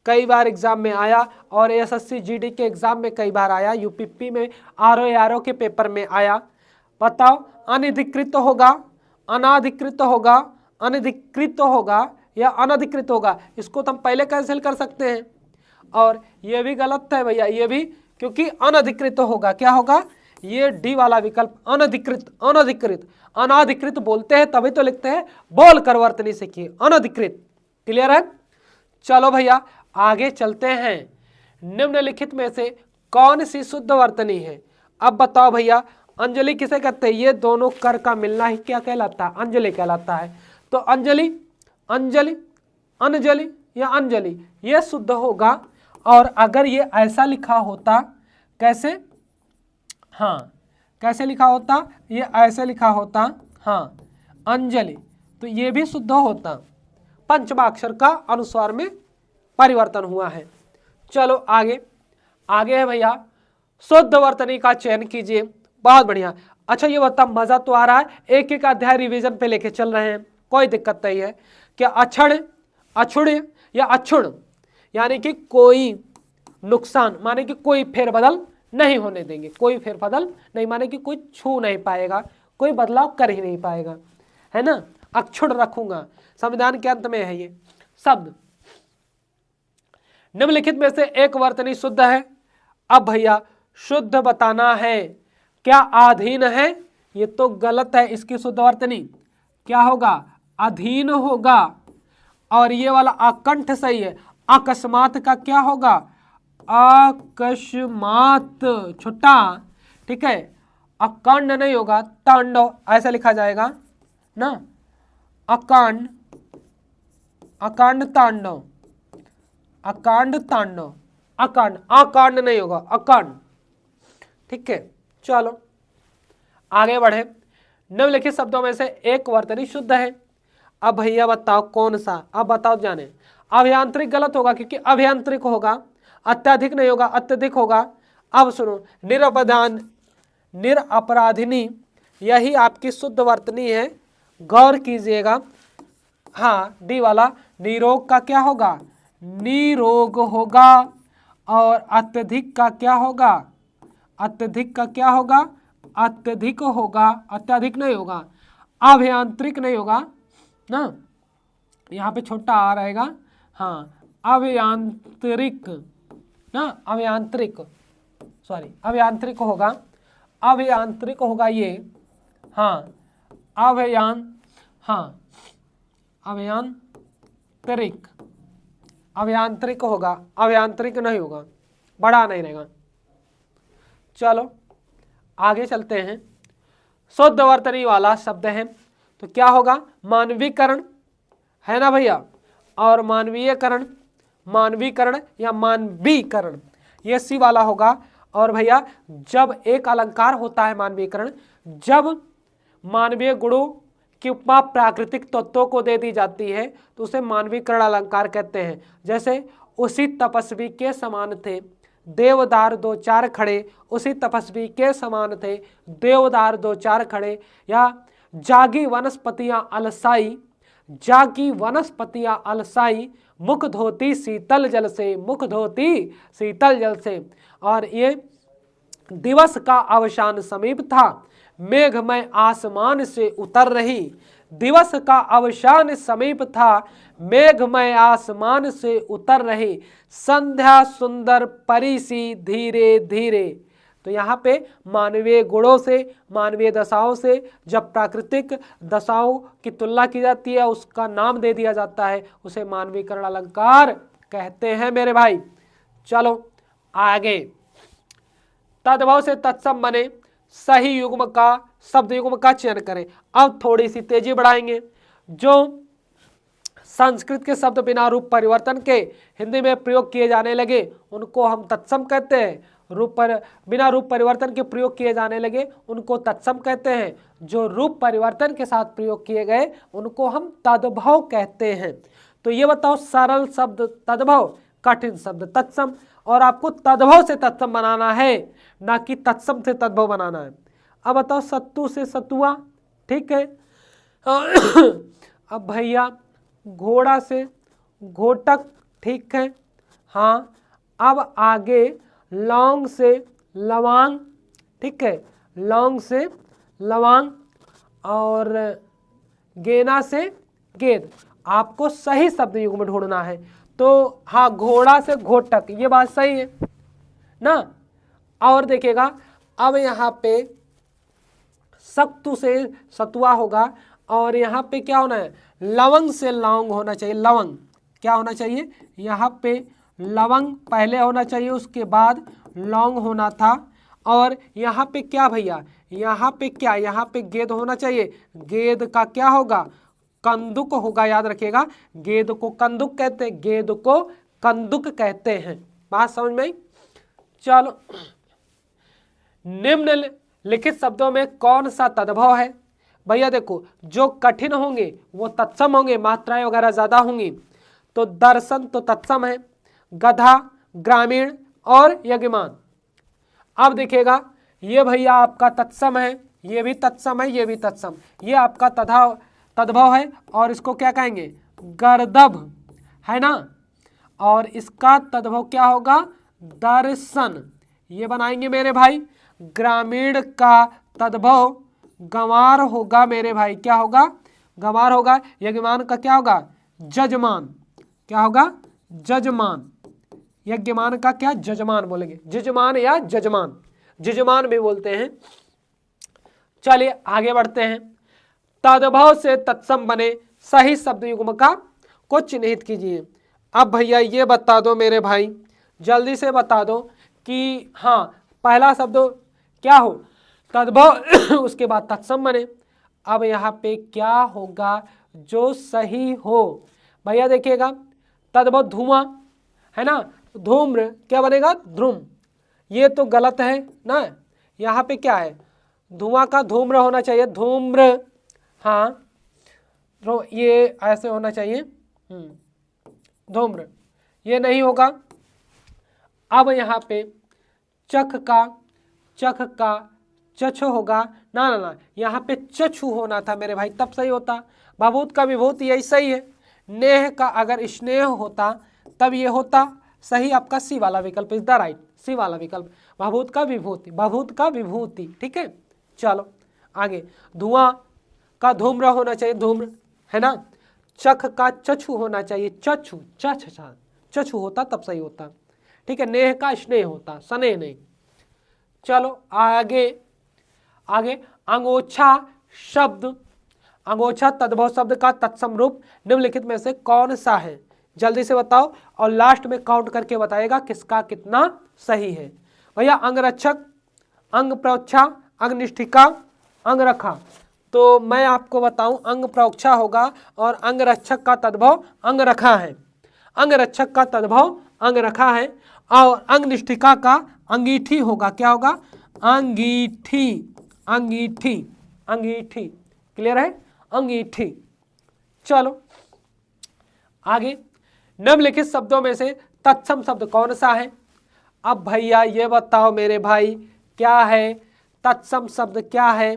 कई बार एग्जाम में आया, और एसएससी जीडी के एग्जाम में कई बार आया, यूपीपी में, आरओ के पेपर में आया। बताओ, अनधिकृत होगा, अनाधिकृत होगा, अनधिकृत होगा या अनधिकृत होगा, इसको तो हम पहले कैंसिल कर सकते हैं। और ये भी गलत है भैया, ये भी, क्योंकि अनधिकृत होगा, क्या होगा, ये डी वाला विकल्प, अनधिकृत, अनधिकृत, अनाधिकृत बोलते हैं तभी तो लिखते हैं, बोल कर वर्तनी सीखिए, अनधिकृत। क्लियर है। चलो भैया आगे चलते हैं। निम्नलिखित में से कौन सी शुद्ध वर्तनी है। अब बताओ भैया, अंजलि किसे कहते हैं, ये दोनों कर का मिलना ही क्या कहलाता है, अंजलि कहलाता है। तो अंजलि, अंजलि, अंजलि या अंजलि, ये शुद्ध होगा। और अगर ये ऐसा लिखा होता, कैसे, हाँ कैसे लिखा होता, ये ऐसे लिखा होता, हाँ अंजलि, तो ये भी शुद्ध होता, पंचमाक्षर का अनुस्वार में परिवर्तन हुआ है। चलो आगे, आगे है भैया, शुद्ध वर्तनी का चयन कीजिए। बहुत बढ़िया। अच्छा ये बता, मजा तो आ रहा है, एक एक अध्याय रिवीजन पे लेके चल रहे हैं, कोई दिक्कत नहीं है। क्या अक्षण, अछुड़ या अक्षुण, यानी कि कोई नुकसान, माने कि कोई फेरबदल नहीं होने देंगे, कोई फेरबदल नहीं, माने कि कोई छू नहीं पाएगा, कोई बदलाव कर ही नहीं पाएगा, है ना। अक्षुण रखूंगा, संविधान के अंत में है ये शब्द। निम्नलिखित में से एक वर्तनी शुद्ध है। अब भैया शुद्ध बताना है, क्या अधीन है, ये तो गलत है, इसकी शुद्ध वर्तनी क्या होगा, अधीन होगा। और ये वाला अकंठ सही है, अकस्मात का क्या होगा, अकस्मात छुट्टा, ठीक है। अकांड नहीं होगा, तांडव ऐसा लिखा जाएगा ना, अकांड, अकांड तांडव, अकांड तांडव, अकांड, अकांड नहीं होगा, अकांड, ठीक है। चलो आगे बढ़े। निम्नलिखित शब्दों में से एक वर्तनी शुद्ध है। अब भैया बताओ कौन सा, अब बताओ जाने। अभियांत्रिक गलत होगा, क्योंकि अभियांत्रिक होगा, अत्यधिक नहीं होगा, अत्यधिक होगा। अब सुनो, निरपराध, निरपराधिनी, यही आपकी शुद्ध वर्तनी है, गौर कीजिएगा। हाँ डी वाला, निरोग का क्या होगा, निरोग होगा। और अत्यधिक का क्या होगा? अत्यधिक का क्या होगा? अत्यधिक होगा, अत्यधिक नहीं होगा, अभियांत्रिक नहीं होगा ना, यहाँ पे छोटा आ रहेगा, हाँ अभियांत्रिक ना, अभियांत्रिक, सॉरी अभियांत्रिक होगा, अभियांत्रिक होगा ये, हाँ हाँ अभियांत्रिक, अभियांत्रिक होगा, अभियांत्रिक नहीं होगा, बड़ा नहीं रहेगा। चलो आगे चलते हैं। शुद्ध वर्तनी वाला शब्द है तो क्या होगा? मानवीकरण है ना भैया, और मानवीयकरण, मानवीकरण या मानवीकरण ये सी वाला होगा। और भैया जब एक अलंकार होता है मानवीकरण, जब मानवीय गुणों की उपमा प्राकृतिक तत्वों को दे दी जाती है तो उसे मानवीकरण अलंकार कहते हैं। जैसे उसी तपस्वी के समान थे देवदार दो चार खड़े, उसी तपस्वी के समान थे देवदार दो चार खड़े, या जागी वनस्पतियां अलसाई, जागी वनस्पतियां अलसाई, मुख धोती शीतल जल से, मुख धोती शीतल जल से। और ये दिवस का अवसान समीप था, मेघमय आसमान से उतर रही, दिवस का अवसान समीप था, मेघमय आसमान से उतर रही, संध्या सुंदर परी सी धीरे धीरे। तो यहाँ पे मानवीय गुणों से, मानवीय दशाओं से जब प्राकृतिक दशाओं की तुलना की जाती है, उसका नाम दे दिया जाता है, उसे मानवीकरण अलंकार कहते हैं मेरे भाई। चलो आगे, तद्भव से तत्सम बने सही युग्म का, शब्द युग्म का चयन करें। अब थोड़ी सी तेजी बढ़ाएंगे। जो संस्कृत के शब्द बिना रूप परिवर्तन के हिंदी में प्रयोग किए जाने लगे उनको हम तत्सम कहते हैं। बिना रूप परिवर्तन के प्रयोग किए जाने लगे उनको तत्सम कहते हैं। जो रूप परिवर्तन के साथ प्रयोग किए गए उनको हम तद्भव कहते हैं। तो ये बताओ, सरल शब्द तद्भव, कठिन शब्द तत्सम, और आपको तद्भव से तत्सम बनाना है, ना कि तत्सम से तद्भव बनाना है। अब बताओ, सत्तू से सतुआ, ठीक है। अब भैया घोड़ा से घोटक, ठीक है, हाँ। अब आगे लौंग से लवांग, ठीक है, लौंग से लवांग, और गेना से गेंद। आपको सही शब्द युग्म ढूंढना है। तो हाँ, घोड़ा से घोटक, ये बात सही है ना। और देखिएगा, अब यहाँ पे सत्तू से सतुआ होगा, और यहाँ पे क्या होना है? लवंग से लौंग होना चाहिए। लवंग क्या होना चाहिए? यहाँ पे लवंग पहले होना चाहिए, उसके बाद लौंग होना था। और यहाँ पे क्या भैया? यहाँ पे क्या? यहाँ पे गेंद होना चाहिए। गेंद का क्या होगा? कंदुक होगा, याद रखिएगा। गेंद को कंदुक कहते हैं, गेंद को कंदुक कहते हैं। बात समझ में आई? चलो, निम्नलिखित शब्दों में कौन सा तद्भव है? भैया देखो, जो कठिन होंगे वो तत्सम होंगे, मात्राएं वगैरह ज्यादा होंगी। तो दर्शन तो तत्सम है, गधा, ग्रामीण और यज्ञमान। अब देखिएगा, ये भैया आपका तत्सम है, ये भी तत्सम है, ये भी तत्सम, ये आपका तद्भव है। और इसको क्या कहेंगे? गर्दभ, है ना। और इसका तद्भव क्या होगा? दर्शन। ये बनाएंगे मेरे भाई। ग्रामीण का तद्भव गंवार होगा मेरे भाई। क्या होगा? गंवार होगा। यज्ञमान का क्या होगा? जजमान। क्या होगा? जजमान। यज्ञमान का क्या? जजमान बोलेंगे, जजमान या जजमान, जजमान भी बोलते हैं। चलिए आगे बढ़ते हैं। तद्भव से तत्सम बने सही शब्द युग्म का को चिन्हित कीजिए। अब भैया ये बता दो मेरे भाई, जल्दी से बता दो कि हाँ, पहला शब्द क्या हो? तद्भव, उसके बाद तत्सम बने। अब यहाँ पे क्या होगा जो सही हो? भैया देखिएगा, तद्भव धुआं है ना, धूम्र क्या बनेगा? ध्रुम। ये तो गलत है ना। यहाँ पे क्या है? धुआं का धूम्र होना चाहिए, धूम्र, हाँ, तो ये ऐसे होना चाहिए, धूम्र, ये नहीं होगा। अब यहाँ पे चख का चछ होगा, ना ना ना, यहाँ पे चछु होना था मेरे भाई, तब सही होता। भभूत का विभूत, यही सही है। नेह का अगर स्नेह होता तब ये होता सही आपका सी वाला विकल्प इज द राइट, सी वाला विकल्प, भभूत का विभूति, भभूत का विभूति। ठीक है, चलो आगे। धुआं का धूम्र होना चाहिए, धूम्र है ना। चख का चछु होना चाहिए, चछु, चछु होता तब सही होता। ठीक है, नेह का स्नेह होता, स्नेह नहीं। चलो आगे, आगे अंगोछा शब्द, अंगोछा तद्भव शब्द का तत्सम रूप निम्नलिखित में से कौन सा है? जल्दी से बताओ और लास्ट में काउंट करके बताएगा किसका कितना सही है। भैया अंगरक्षक, अंग प्रोक्षा, अंगनिष्ठिका, अंगरखा। तो मैं आपको बताऊं अंग प्रोक्षा होगा और अंगरक्षक का तद्भव अंगरखा है, अंगरक्षक का तद्भव अंगरखा है और अंगनिष्ठिका का अंगीठी होगा। क्या होगा? अंगीठी, अंगीठी, अंगीठी। क्लियर है? अंगीठी। चलो आगे, निम्नलिखित शब्दों में से तत्सम शब्द कौन सा है? अब भैया ये बताओ मेरे भाई क्या है तत्सम शब्द, क्या है?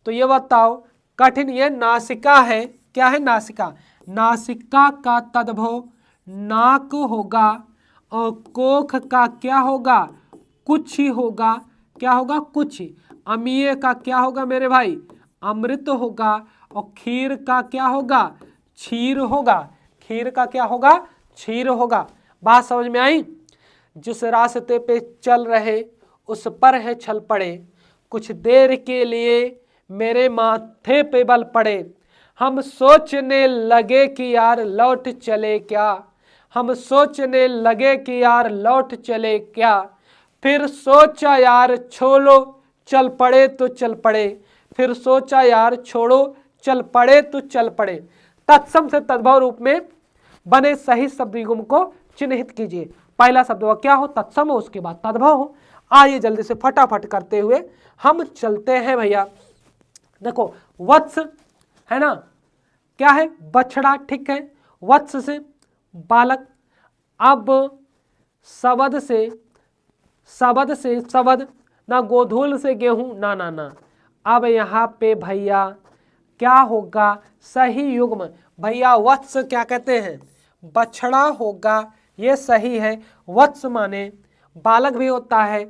तो ये बताओ, कठिन, ये नासिका है। क्या है? नासिका। नासिका का तद्भव नाक होगा और कोख का क्या होगा? कुछ ही होगा। क्या होगा? कुछ। अमीय का क्या होगा मेरे भाई? अमृत होगा। और खीर का क्या होगा? क्षीर होगा। खीर का क्या होगा? क्षीर होगा। बात समझ में आई? जिस रास्ते पे चल रहे उस पर है छल पड़े, कुछ देर के लिए मेरे माथे पे बल पड़े, हम सोचने लगे कि यार लौट चले क्या, हम सोचने लगे कि यार लौट चले क्या, फिर सोचा यार छोड़ो चल पड़े तो चल पड़े, फिर सोचा यार छोड़ो चल पड़े तो चल पड़े। तत्सम से तद्भव रूप में बने सही शब्द युग्म को चिन्हित कीजिए। पहला शब्द हो क्या हो? तत्सम हो, उसके बाद तद्भव हो। आइए जल्दी से फटाफट करते हुए हम चलते हैं भैया। देखो वत्स है ना, क्या है? बछड़ा। ठीक है, वत्स से बालक। अब शबद से, शबद से शबद ना, गोधूल से गेहूं ना ना ना। अब यहाँ पे भैया क्या होगा? सही युग्म भैया वत्स क्या कहते हैं? बछड़ा होगा, ये सही है। वत्स माने बालक भी होता है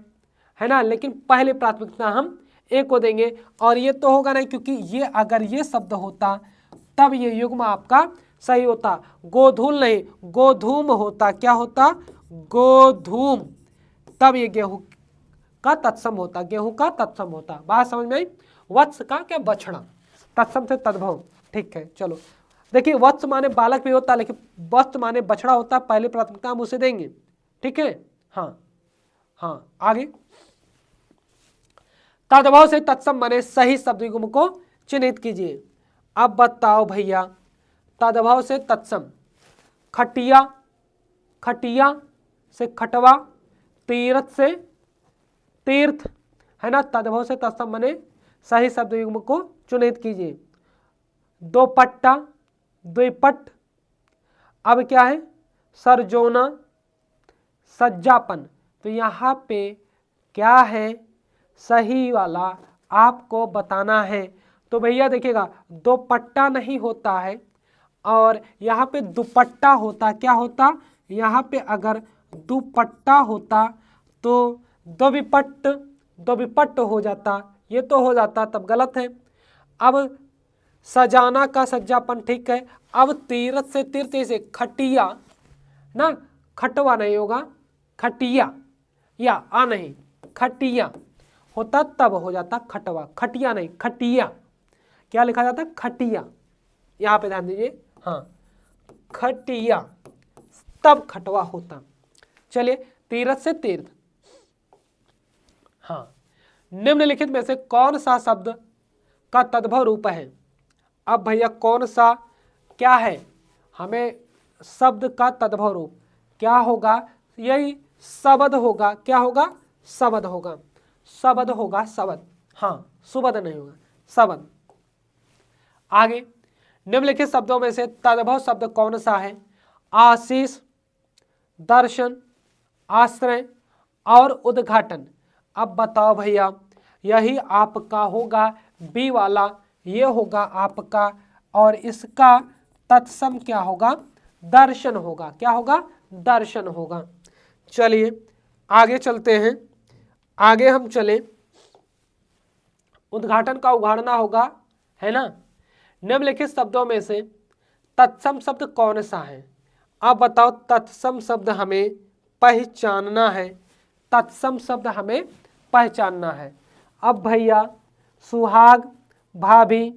ना, लेकिन पहले प्राथमिकता हम ए को देंगे। और ये तो होगा नहीं, क्योंकि ये अगर ये शब्द होता तब ये युग्म आपका सही होता। गोधूल नहीं, गोधूम होता। क्या होता? गोधूम। तब ये गेहूं का तत्सम होता, गेहूं का तत्सम होता। बात समझ में आई? वत्स का क्या? बछड़ा। तत्सम से तद्भव। ठीक है, चलो देखिए, वत्स माने बालक भी होता, लेकिन वत्स माने बछड़ा होता, पहले प्राथमिकता हम उसे देंगे। ठीक है, हाँ हाँ। आगे, तद्भव से तत्सम बने सही शब्द युग्म को चिन्हित कीजिए। अब बताओ भैया, तद्भव से तत्सम, खटिया, खटिया से खटवा, तीर्थ से तीर्थ, है ना। तद्भव से तत्सम बने सही शब्द युग्म को चिन्हित कीजिए। दोपट्टा, द्विपट। अब क्या है? सरजोना, सज्जापन। तो यहाँ पे क्या है सही वाला आपको बताना है। तो भैया देखिएगा, दोपट्टा नहीं होता है और यहाँ पे दुपट्टा होता। क्या होता? यहाँ पे अगर दुपट्टा होता तो द्विपट, द्विपट हो जाता, ये तो हो जाता, तब गलत है। अब सजाना का सज्जापन। ठीक है। अब तीर्थ से तीर्थ से खटिया ना, खटवा नहीं होगा, खटिया, या आ नहीं, खटिया होता तब हो जाता खटवा, खटिया नहीं, खटिया। क्या लिखा जाता? खटिया। यहाँ पे ध्यान दीजिए, हाँ, खटिया, तब खटवा होता। चलिए, तीर्थ से तीर्थ। हाँ, निम्नलिखित में से कौन सा शब्द का तद्भव रूप है? अब भैया कौन सा क्या है? हमें शब्द का तद्भव रूप क्या होगा? यही शबद होगा। क्या होगा? शबद होगा, शबद होगा, शबद। हाँ, सुबद नहीं होगा, शबद। आगे, निम्नलिखित शब्दों में से तद्भव शब्द कौन सा है? आशीष, दर्शन, आश्रय और उद्घाटन। अब बताओ भैया, यही आपका होगा बी वाला, ये होगा आपका, और इसका तत्सम क्या होगा? दर्शन होगा। क्या होगा? दर्शन होगा। चलिए आगे चलते हैं, आगे हम चले। उद्घाटन का उघाड़ना होगा, है ना। निम्नलिखित शब्दों में से तत्सम शब्द कौन सा है? अब बताओ, तत्सम शब्द हमें पहचानना है, तत्सम शब्द हमें पहचानना है। अब भैया, सुहाग, भाभी,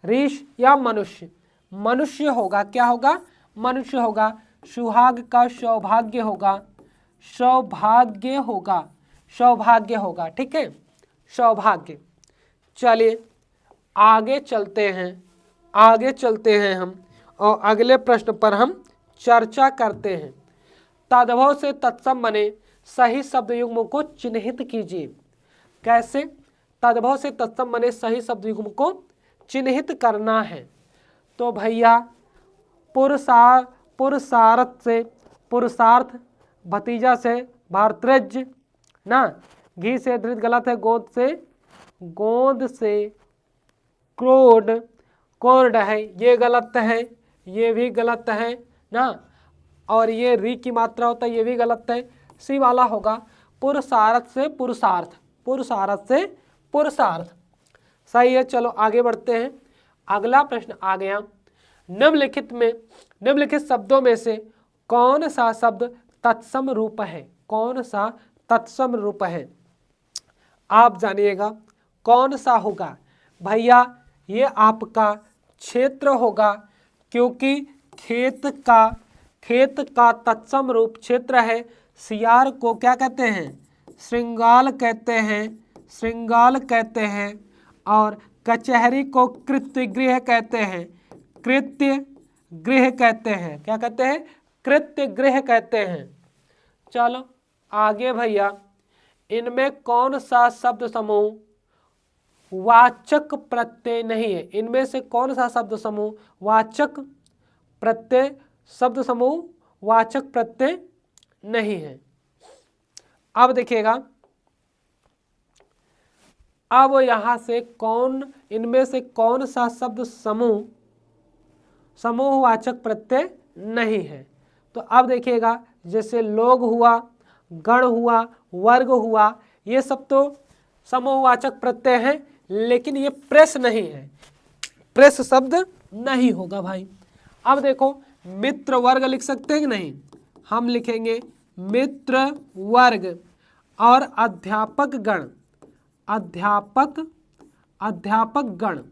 ऋष या मनुष्य? मनुष्य होगा। क्या होगा? मनुष्य होगा। सुहाग का सौभाग्य होगा, सौभाग्य होगा, सौभाग्य होगा, ठीक है, सौभाग्य। चलिए आगे चलते हैं, आगे चलते हैं हम, और अगले प्रश्न पर हम चर्चा करते हैं। तद्भव से तत्सम बने सही शब्द युग्म को चिन्हित कीजिए। कैसे? तद्भव से तत्सम बने सही शब्द युग्म को चिन्हित करना है। तो भैया, पुरुषार्थ से पुरुषार्थ, भतीजा से भारतृज ना, घी से धृत गलत है, गोंद से क्रोड, कोर्ड है, ये गलत है, ये भी गलत है ना, और ये री की मात्रा होता है, ये भी गलत है। सी वाला होगा पुरुषार्थ से पुरुषार्थ, पुरुषार्थ से पुरुषार्थ, सही है। चलो आगे बढ़ते हैं। अगला प्रश्न आ गया, निम्नलिखित शब्दों में से कौन सा शब्द तत्सम रूप है? कौन सा तत्सम रूप है? आप जानिएगा कौन सा होगा। भैया, ये आपका क्षेत्र होगा, क्योंकि खेत का तत्सम रूप क्षेत्र है। सियार को क्या कहते हैं? श्रृंगाल कहते हैं, श्रृंगाल कहते हैं। और कचहरी को कृत्य गृह कहते हैं, कृत्य गृह कहते हैं। क्या कहते हैं? कृत्य गृह कहते हैं। चलो आगे भैया, इनमें कौन सा शब्द समूह वाचक प्रत्यय नहीं है? इनमें से कौन सा शब्द समूह वाचक प्रत्यय, शब्द समूह वाचक प्रत्यय नहीं है? अब देखिएगा, अब यहां से इनमें से कौन सा शब्द समूहवाचक प्रत्यय नहीं है? तो अब देखिएगा, जैसे लोग हुआ, गण हुआ, वर्ग हुआ, ये सब तो समूहवाचक प्रत्यय हैं, लेकिन ये प्रेस नहीं है, प्रेस शब्द नहीं होगा भाई। अब देखो, मित्र वर्ग लिख सकते हैं कि नहीं? हम लिखेंगे मित्र वर्ग। और अध्यापक गण, अध्यापक गण,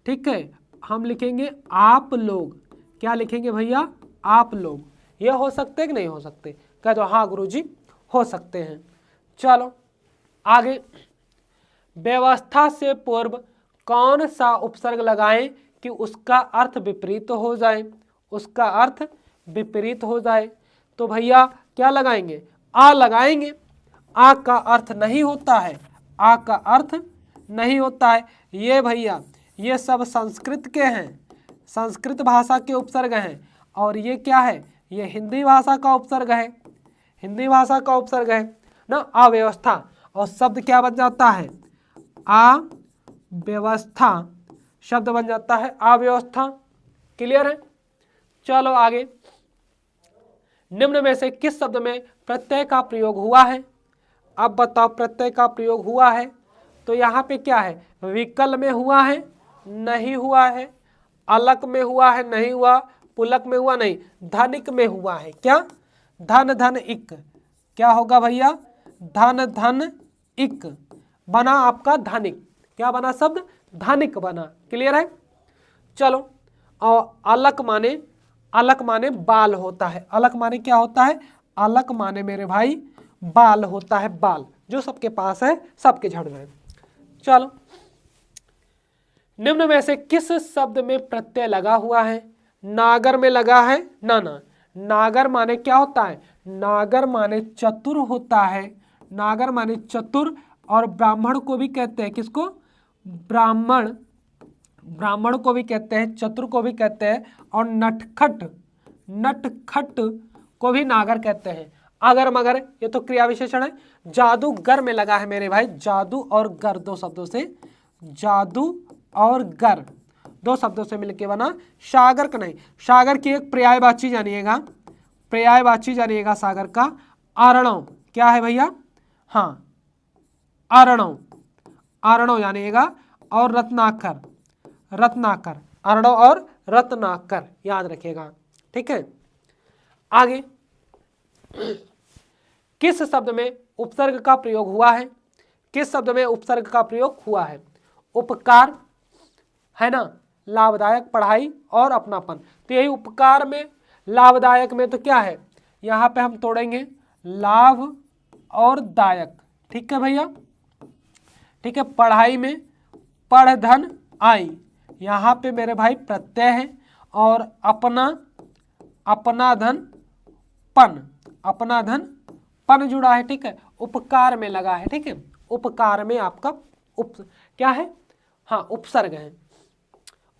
ठीक है, हम लिखेंगे आप लोग। क्या लिखेंगे भैया? आप लोग। ये हो सकते हैं कि नहीं हो सकते? कह दो हाँ गुरुजी, हो सकते हैं। चलो आगे, व्यवस्था से पूर्व कौन सा उपसर्ग लगाएं कि उसका अर्थ विपरीत हो जाए? उसका अर्थ विपरीत हो जाए तो भैया क्या लगाएंगे? आ लगाएंगे। आ का अर्थ नहीं होता है, आ का अर्थ नहीं होता है। ये भैया, ये सब संस्कृत के हैं, संस्कृत भाषा के उपसर्ग हैं। और ये क्या है? ये हिंदी भाषा का उपसर्ग है, हिंदी भाषा का उपसर्ग है ना, अव्यवस्था। और शब्द क्या बन जाता है? अव्यवस्था शब्द बन जाता है, अव्यवस्था। क्लियर है? चलो आगे, निम्न में से किस शब्द में प्रत्यय का प्रयोग हुआ है? अब बताओ, प्रत्यय का प्रयोग हुआ है तो यहाँ पे क्या है? विकल में हुआ है, नहीं हुआ है, अलक में हुआ है, नहीं हुआ, पुलक में हुआ, नहीं, धनिक में हुआ है। क्या? धन धन इक। क्या होगा भैया? धन धन इक बना आपका धनिक। क्या बना शब्द? धनिक बना। क्लियर है? चलो, और अलक माने बाल होता है। अलक माने क्या होता है? अलक माने मेरे भाई बाल होता है, बाल जो सबके पास है, सबके झड़ गए। चलो, निम्न में से किस शब्द में प्रत्यय लगा हुआ है? नागर में लगा है ना? नागर माने क्या होता है? नागर माने चतुर होता है, नागर माने चतुर। और ब्राह्मण को भी कहते हैं, किसको? ब्राह्मण को भी कहते हैं, चतुर को भी कहते हैं। और नटखट को भी नागर कहते हैं। अगर मगर ये तो क्रिया विशेषण है। जादूगर में लगा है मेरे भाई, जादू और गर दो शब्दों से, जादू और गर दो शब्दों से मिलके बना सागर का नहीं। सागर की एक पर्यायवाची जानिएगा, पर्यायवाची जानिएगा सागर का आरणव, क्या है भैया, हाँ आरणव, आरणव जानिएगा, और रत्नाकर, रत्नाकर, आरणव और रत्नाकर याद रखिएगा, ठीक है। आगे किस शब्द में उपसर्ग का प्रयोग हुआ है, किस शब्द में उपसर्ग का प्रयोग हुआ है, उपकार है ना, लाभदायक, पढ़ाई और अपनापन। तो यही उपकार में, लाभदायक में तो क्या है, यहाँ पे हम तोड़ेंगे लाभ और दायक, ठीक है भैया, ठीक है। पढ़ाई में पढ़ धन आई, यहाँ पे मेरे भाई प्रत्यय है, और अपना, अपना धन पन, अपना धन पन जुड़ा है, ठीक है, उपकार में लगा है, ठीक है, उपकार में आपका क्या है, हाँ उपसर्ग है,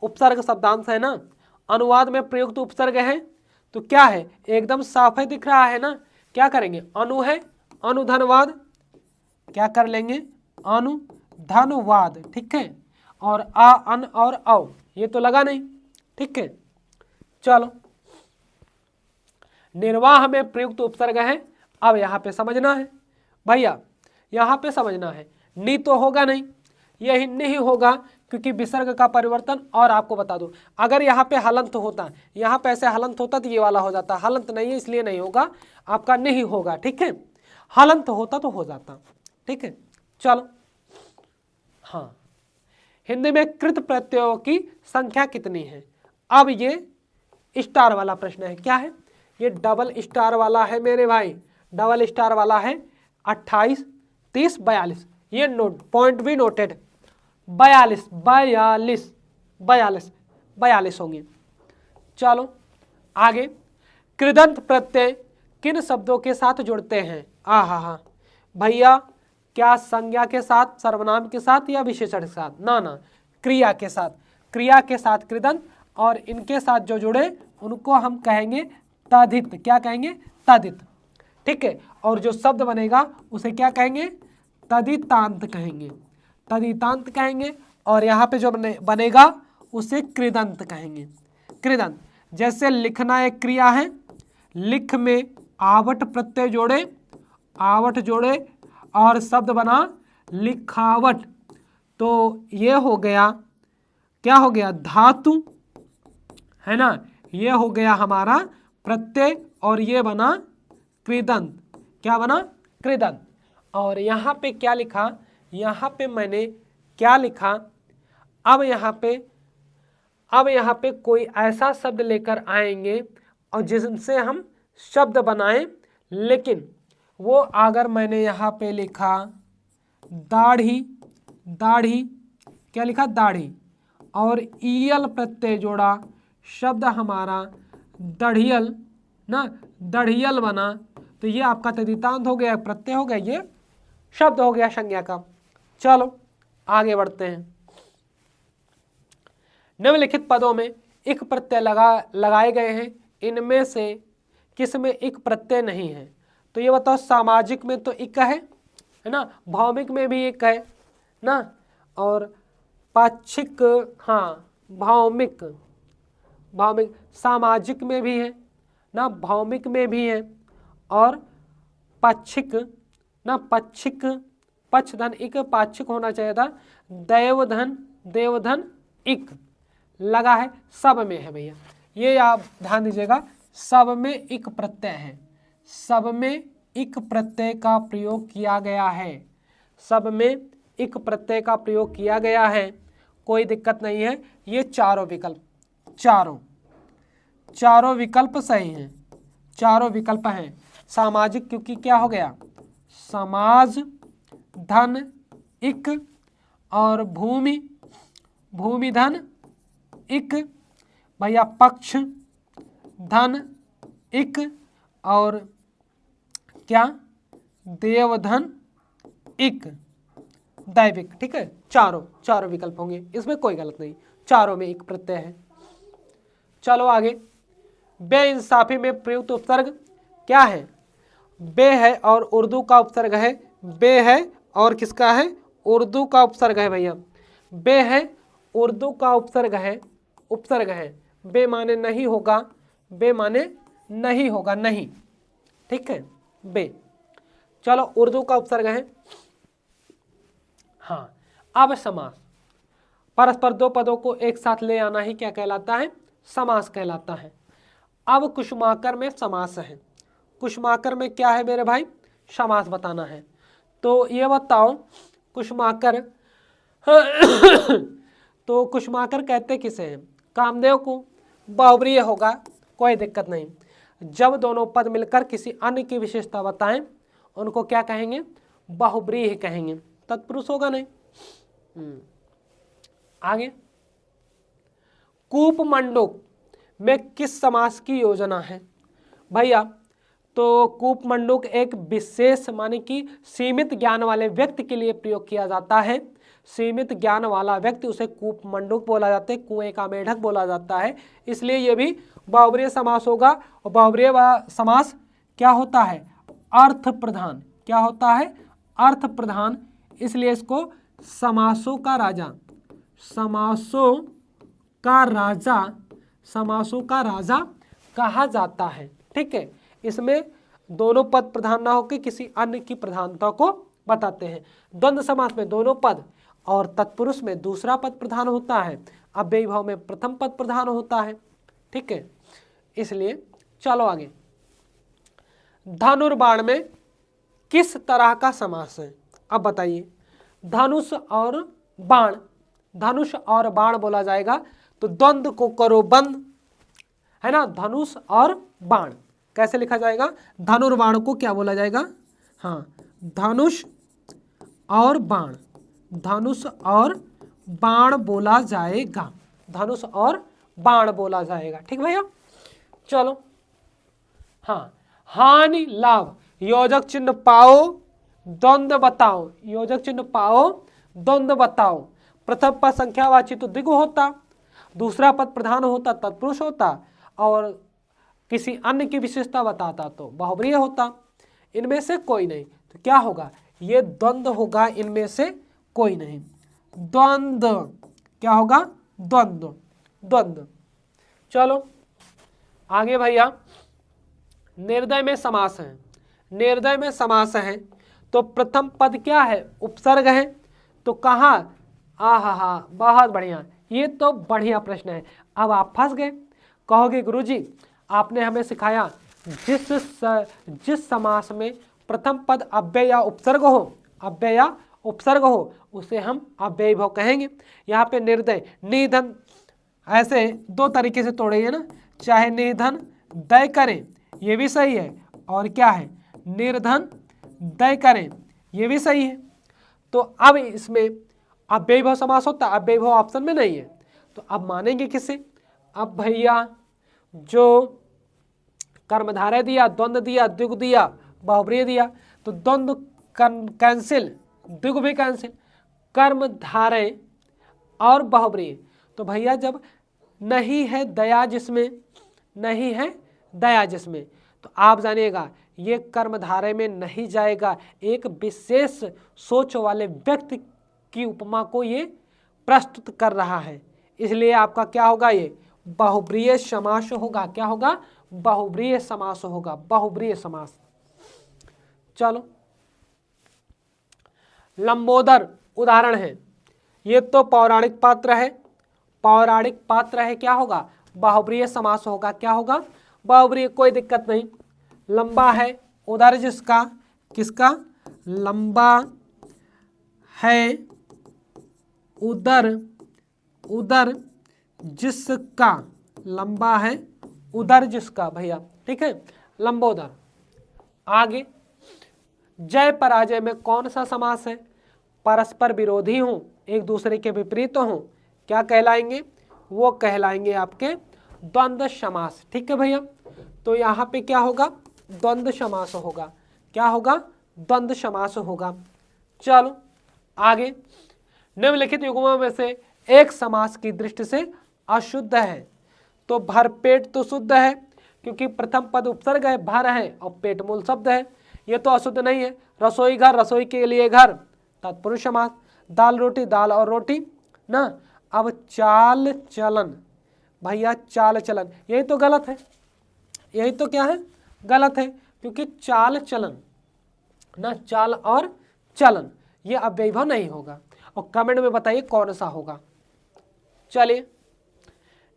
उपसर्ग शब्दांश है ना, अनुवाद में प्रयुक्त उपसर्ग है, तो क्या है, एकदम साफ है, दिख रहा है ना, क्या करेंगे, अनु है, अनुधनवाद, क्या कर लेंगे, अनुधनवाद, ठीक है, और आ अन और औ ये तो लगा नहीं, ठीक है। चलो, निर्वाह में प्रयुक्त उपसर्ग है, अब यहाँ पे समझना है भैया, यहाँ पे समझना है, नी तो होगा नहीं, यही नहीं होगा, क्योंकि विसर्ग का परिवर्तन, और आपको बता दूं अगर यहाँ पे हलंत होता, यहाँ पे ऐसे हलंत होता तो ये वाला हो जाता, हलंत नहीं है इसलिए नहीं होगा, आपका नहीं होगा, ठीक है, हलंत होता तो हो जाता, ठीक है। चलो, हाँ, हिंदी में कृत प्रत्ययों की संख्या कितनी है, अब ये स्टार वाला प्रश्न है, क्या है, ये डबल स्टार वाला है मेरे भाई, डबल स्टार वाला है, 28, 30, 42, ये नोट पॉइंट भी नोटेड, 42, 42, 42, 42 होंगे। चलो आगे, कृदंत प्रत्यय किन शब्दों के साथ जुड़ते हैं, हा भैया, क्या संज्ञा के साथ, सर्वनाम के साथ, या विशेषण के साथ, ना ना, क्रिया के साथ, क्रिया के साथ कृदंत, और इनके साथ जो जुड़े उनको हम कहेंगे तदित, क्या कहेंगे, तदित, ठीक है, और जो शब्द बनेगा उसे क्या कहेंगे, तदितांत कहेंगे, तदितांत कहेंगे, और यहाँ पे जो बनेगा उसे कृदंत कहेंगे, कृदंत। जैसे लिखना एक क्रिया है, लिख में आवट प्रत्यय जोड़े, आवट जोड़े और शब्द बना लिखावट, तो ये हो गया, क्या हो गया, धातु है ना, ये हो गया हमारा प्रत्यय, और ये बना कृदंत, क्या बना, कृदंत। और यहाँ पे क्या लिखा, यहाँ पे मैंने क्या लिखा, अब यहाँ पे कोई ऐसा शब्द लेकर आएंगे और जिनसे हम शब्द बनाएं, लेकिन वो अगर मैंने यहाँ पे लिखा दाढ़ी, दाढ़ी, क्या लिखा, दाढ़ी, और ईयल प्रत्यय जोड़ा, शब्द हमारा दढ़ियल ना, दढ़ियल बना, तो ये आपका तदितांत हो गया, प्रत्यय हो गया, ये शब्द हो गया संज्ञा का। चलो आगे बढ़ते हैं। निम्नलिखित पदों में इक प्रत्यय लगाए गए हैं, इनमें से किस में इक प्रत्यय नहीं है, तो ये बताओ, सामाजिक में तो इक है ना, भौमिक में भी इक है ना, और पाक्षिक, हाँ भौमिक, भौमिक, सामाजिक में भी है ना, भौमिक में भी है, और पाक्षिक ना, पाक्षिक, पक्षधन इक, पाक्षिक होना चाहिए था, देवधन, देवधन इक लगा है, सब में है भैया, ये आप ध्यान दीजिएगा, सब में इक प्रत्यय है, सब में इक प्रत्यय का प्रयोग किया गया है, सब में इक प्रत्यय का प्रयोग किया गया है, कोई दिक्कत नहीं है। ये चारों विकल्प, चारों विकल्प सही हैं, चारों विकल्प हैं। सामाजिक क्योंकि क्या हो गया, समाज, धन इक, और भूमि, भूमि धन इक, भैया पक्ष, धन इक, और क्या, देवधन इक, दैविक, ठीक है, चारों विकल्प होंगे, इसमें कोई गलत नहीं, चारों में एक प्रत्यय है। चलो आगे, बेइंसाफी में प्रयुक्त उपसर्ग क्या है, बे है और उर्दू का उपसर्ग है, बे है और किसका है, उर्दू का उपसर्ग है भैया, बे है उर्दू का उपसर्ग है, उपसर्ग है, बे माने नहीं होगा, बे माने नहीं होगा, नहीं। ठीक है, बे। चलो उर्दू का उपसर्ग है। हाँ, अब समास, परस्पर दो पदों को एक साथ ले आना ही क्या कहलाता है? समास कहलाता है। अब कुसुमाकर में समास है। कुसुमाकर में क्या है मेरे भाई? समास बताना है। तो ये बताओ कुसुमाकर तो कुसुमाकर कहते किसे हैं? कामदेव को। बहुब्रीहि होगा, कोई दिक्कत नहीं। जब दोनों पद मिलकर किसी अन्य की विशेषता बताएं उनको क्या कहेंगे? बहुब्रीहि कहेंगे। तत्पुरुष होगा नहीं। आगे, कूपमंडूक में किस समास की योजना है? भैया तो कूपमंडूक एक विशेष माने कि सीमित ज्ञान वाले व्यक्ति के लिए प्रयोग किया जाता है। सीमित ज्ञान वाला व्यक्ति उसे कूपमंडूक बोला जाता है, कुएं का मेढक बोला जाता है। इसलिए ये भी बहुब्रीहि समास होगा। और बहुब्रीहि समास क्या होता है? अर्थ प्रधान। क्या होता है? अर्थ प्रधान। इसलिए इसको समासों का राजा, समासों का राजा, समासों का राजा कहा जाता है। ठीक है, इसमें दोनों पद प्रधान ना होकर किसी अन्य की प्रधानता को बताते हैं। द्वंद्व समास में दोनों पद और तत्पुरुष में दूसरा पद प्रधान होता है। अव्ययी भाव में प्रथम पद प्रधान होता है। ठीक है, इसलिए चलो आगे। धनुर्बाण में किस तरह का समास है? अब बताइए। धनुष और बाण, धनुष और बाण बोला जाएगा तो द्वंद्व को करो बंद, है ना। धनुष और बाण कैसे लिखा जाएगा? धनुर्बाण को क्या बोला जाएगा? हाँ, धनुष और बाण, धनुष और बाण बोला जाएगा, धनुष और बाण बोला जाएगा। ठीक भैया, चलो। हाँ, हानि लाभ योजक चिन्ह पाओ, द्वंद्व बताओ। योजक चिन्ह पाओ, द्वंद्व बताओ। प्रथम पद संख्यावाची तो द्विगु होता, दूसरा पद प्रधान होता, तत्पुरुष होता, और किसी अन्य की विशेषता बताता तो बहुब्रीहि होता। इनमें से कोई नहीं, तो क्या होगा? ये द्वंद्व होगा, इनमें से कोई नहीं। द्वंद्व क्या होगा? द्वंद्व, द्वंद्व। चलो आगे भैया, निर्दय में समास है। निर्दय में समास है तो प्रथम पद क्या है? उपसर्ग है। तो कहाँ? आहा, बहुत बढ़िया, ये तो बढ़िया प्रश्न है। अब आप फंस गए, कहोगे गुरुजी आपने हमें सिखाया जिस समास में प्रथम पद अव्यय या उपसर्ग हो, अव्यय या उपसर्ग हो, उसे हम अव्ययी भाव कहेंगे। यहाँ पे निर्दय, निधन, ऐसे दो तरीके से तोड़ेंगे ना, चाहे निधन दय करें ये भी सही है, और क्या है? निर्धन दय करें ये भी सही है। तो अब इसमें अव्ययी भाव समास होता है, अव्ययी भाव ऑप्शन में नहीं है, तो अब मानेंगे किसे? अब भैया जो कर्मधारय दिया, द्वंद्व दिया, द्विगु दिया, बहुब्रीहि दिया, तो द्वंद्व कैंसिल, द्विगु भी कैंसिल, कर्मधारय और बहुब्रीहि। तो भैया जब नहीं है दया जिसमें, नहीं है दया जिसमें, तो आप जानिएगा ये कर्मधारय में नहीं जाएगा। एक विशेष सोच वाले व्यक्ति की उपमा को ये प्रस्तुत कर रहा है, इसलिए आपका क्या होगा? ये बहुब्रीहि समास होगा। क्या होगा? बहुब्रीहि समास होगा, बहुब्रीहि समास। चलो, लंबोदर उदाहरण है, ये तो पौराणिक पात्र है, पौराणिक पात्र है, क्या होगा? बहुब्रीहि समास होगा। क्या होगा? बहुब्रीहि, कोई दिक्कत नहीं। लंबा है, उदर जिसका, किसका? लंबा है उदर, उदर जिसका, लंबा है उदर जिसका भैया। ठीक है, लंबोदर। आगे, जय पराजय में कौन सा समास है? परस्पर विरोधी हों, एक दूसरे के विपरीत हों, क्या कहलाएंगे? वो कहलाएंगे आपके द्वंद्व समास। ठीक है भैया, तो यहाँ पे क्या होगा? द्वंद्व समास होगा। क्या होगा? द्वंद्व समास होगा। चलो आगे, निम्नलिखित युग्मों में से एक समास की दृष्टि से अशुद्ध है। तो भरपेट तो शुद्ध है, क्योंकि प्रथम पद उपसर्ग है, भर है, और पेट मूल शब्द है, ये तो अशुद्ध नहीं है। रसोई घर, रसोई के लिए घर, तत्पुरुष समास। दाल रोटी, दाल और रोटी ना। अब चाल चलन, भैया चाल चलन, यही तो गलत है। यही तो क्या है, गलत है, क्योंकि चाल चलन ना, चाल और चलन ये अव्ययभाव नहीं होगा। और कमेंट में बताइए कौन सा होगा। चलिए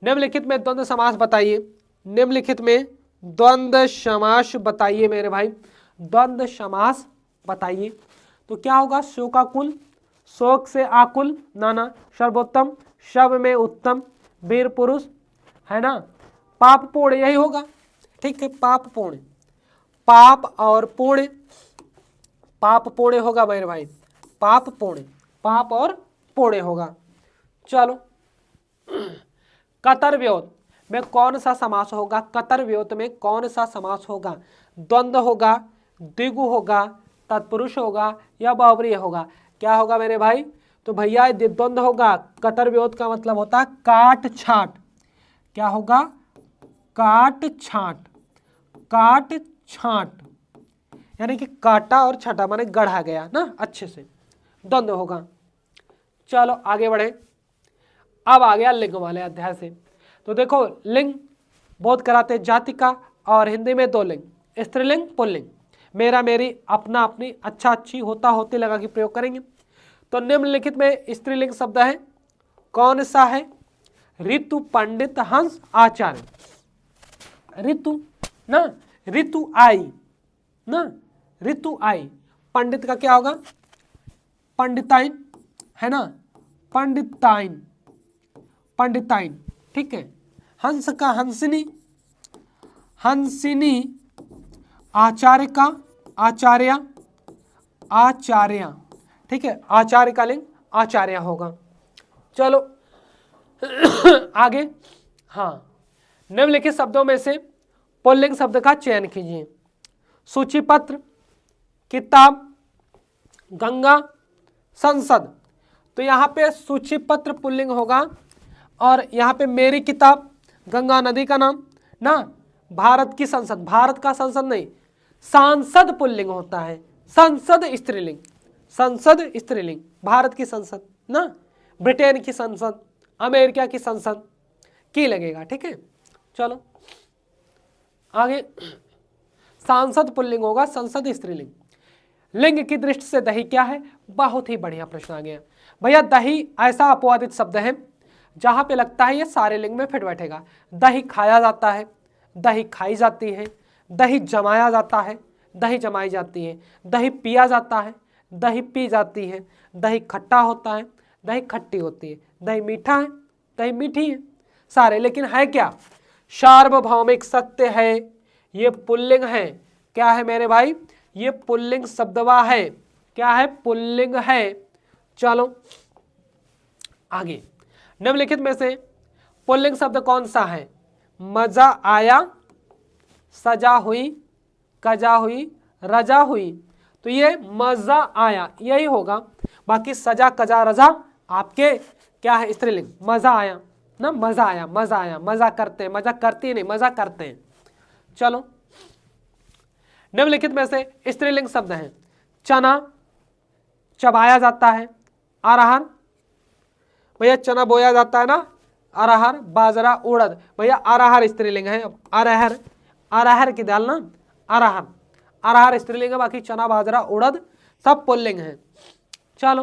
निम्नलिखित में द्वंद्व समास बताइए, निम्नलिखित में द्वंद्व समास बताइए मेरे भाई, द्वंद्व समास बताइए। तो क्या होगा, शोकाकुल, शोक से आकुल, नाना, सर्वोत्तम, शव में उत्तम, वीर पुरुष, है ना, पाप पूर्ण, यही होगा। ठीक है, पाप पूर्ण, पाप और पूर्ण, पाप पूर्ण होगा मेरे भाई, पाप पूर्ण, पाप और पूर्ण होगा। चलो कतर व्योत में कौन सा समास होगा, कतर व्योत में कौन सा समास होगा, द्वंद्व होगा, द्विगु होगा, तत्पुरुष होगा या बहुव्रीहि होगा, क्या होगा मेरे भाई। तो भैया द्वंद्व होगा, कतर व्योत का मतलब होता है काट छाट, क्या होगा, काट छाट, काट छाट, यानी कि काटा और छाटा माने गढ़ा गया ना अच्छे से, द्वंद्व होगा। चलो आगे बढ़े, अब आ गया लिंग वाले अध्याय से। तो देखो लिंग बहुत कराते जाति का, और हिंदी में दो लिंग, स्त्रीलिंग पुल्लिंग, मेरा मेरी, अपना अपनी, अच्छा अच्छी, होता होते लगा के प्रयोग करेंगे। तो निम्नलिखित में स्त्रीलिंग शब्द है, कौन सा है, ऋतु, पंडित, हंस, आचार्य। ऋतु ना, ऋतु आई ना, ऋतु आई। पंडित का क्या होगा, पंडिताइन, है ना, पंडिताइन, पंडिताइन, ठीक है। हंस का हंसिनी, हंसिनी। आचार्य का आचार्य, आचार्य, ठीक है, आचार्य का लिंग आचार्य होगा। चलो आगे, हाँ, निम्नलिखित शब्दों में से पुल्लिंग शब्द का चयन कीजिए। सूची पत्र, किताब, गंगा, संसद। तो यहाँ पे सूची पत्र पुल्लिंग होगा, और यहाँ पे मेरी किताब, गंगा नदी का नाम ना, भारत की संसद, भारत का संसद नहीं, सांसद पुल्लिंग होता है, संसद स्त्रीलिंग, संसद स्त्रीलिंग, भारत की संसद ना, ब्रिटेन की संसद, अमेरिका की संसद की लगेगा, ठीक है। चलो आगे, सांसद पुल्लिंग होगा, संसद स्त्रीलिंग। लिंग की दृष्टि से दही क्या है, बहुत ही बढ़िया प्रश्न आ गया भैया। दही ऐसा अपवादित शब्द है जहां पे लगता है ये सारे लिंग में फिट बैठेगा। दही खाया जाता है, दही खाई जाती है, दही जमाया जाता है, दही जमाई जाती है, दही पिया जाता है, दही पी जाती है, दही खट्टा होता है, दही खट्टी होती है, दही मीठा है, दही मीठी है, सारे। लेकिन है क्या, सार्वभौमिक सत्य है, ये पुल्लिंग है। क्या है मेरे भाई, ये पुल्लिंग शब्दवा है, क्या है, पुल्लिंग है। चलो आगे, निम्नलिखित में से पुल्लिंग शब्द कौन सा है, मजा आया, सजा हुई, कजा हुई, रजा हुई। तो ये मजा आया यही होगा, बाकी सजा, कजा, रजा आपके क्या है, स्त्रीलिंग, मजा आया ना, मजा आया, मजा आया, मजा करते हैं, मजा करती नहीं, मजा करते हैं। चलो निम्नलिखित में से स्त्रीलिंग शब्द हैं, चना, चबाया जाता है, अरहर, भैया चना बोया जाता है ना, अरहर, बाजरा, उड़द, भैया अरहर स्त्रीलिंग है। अरहर, अरहर की दाल ना, अरहर, अरहर स्त्रीलिंग है, बाकी चना, बाजरा, उड़द सब पुल्लिंग है। चलो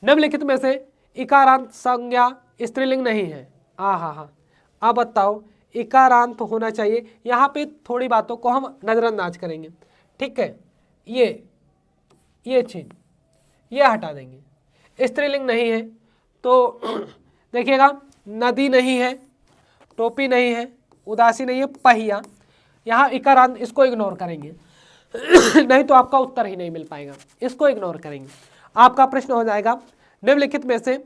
निम्नलिखित में से इकारांत संज्ञा स्त्रीलिंग नहीं है। हा, अब बताओ, इकारांत होना चाहिए। यहाँ पे थोड़ी बातों को हम नजरअंदाज करेंगे, ठीक है। ये चीज ये हटा देंगे, स्त्रीलिंग नहीं है तो देखिएगा, नदी नहीं है, टोपी नहीं है, उदासी नहीं है, पहिया, यहाँ इकारांत, इसको इग्नोर करेंगे नहीं तो आपका उत्तर ही नहीं मिल पाएगा, इसको इग्नोर करेंगे। आपका प्रश्न हो जाएगा, निम्नलिखित में से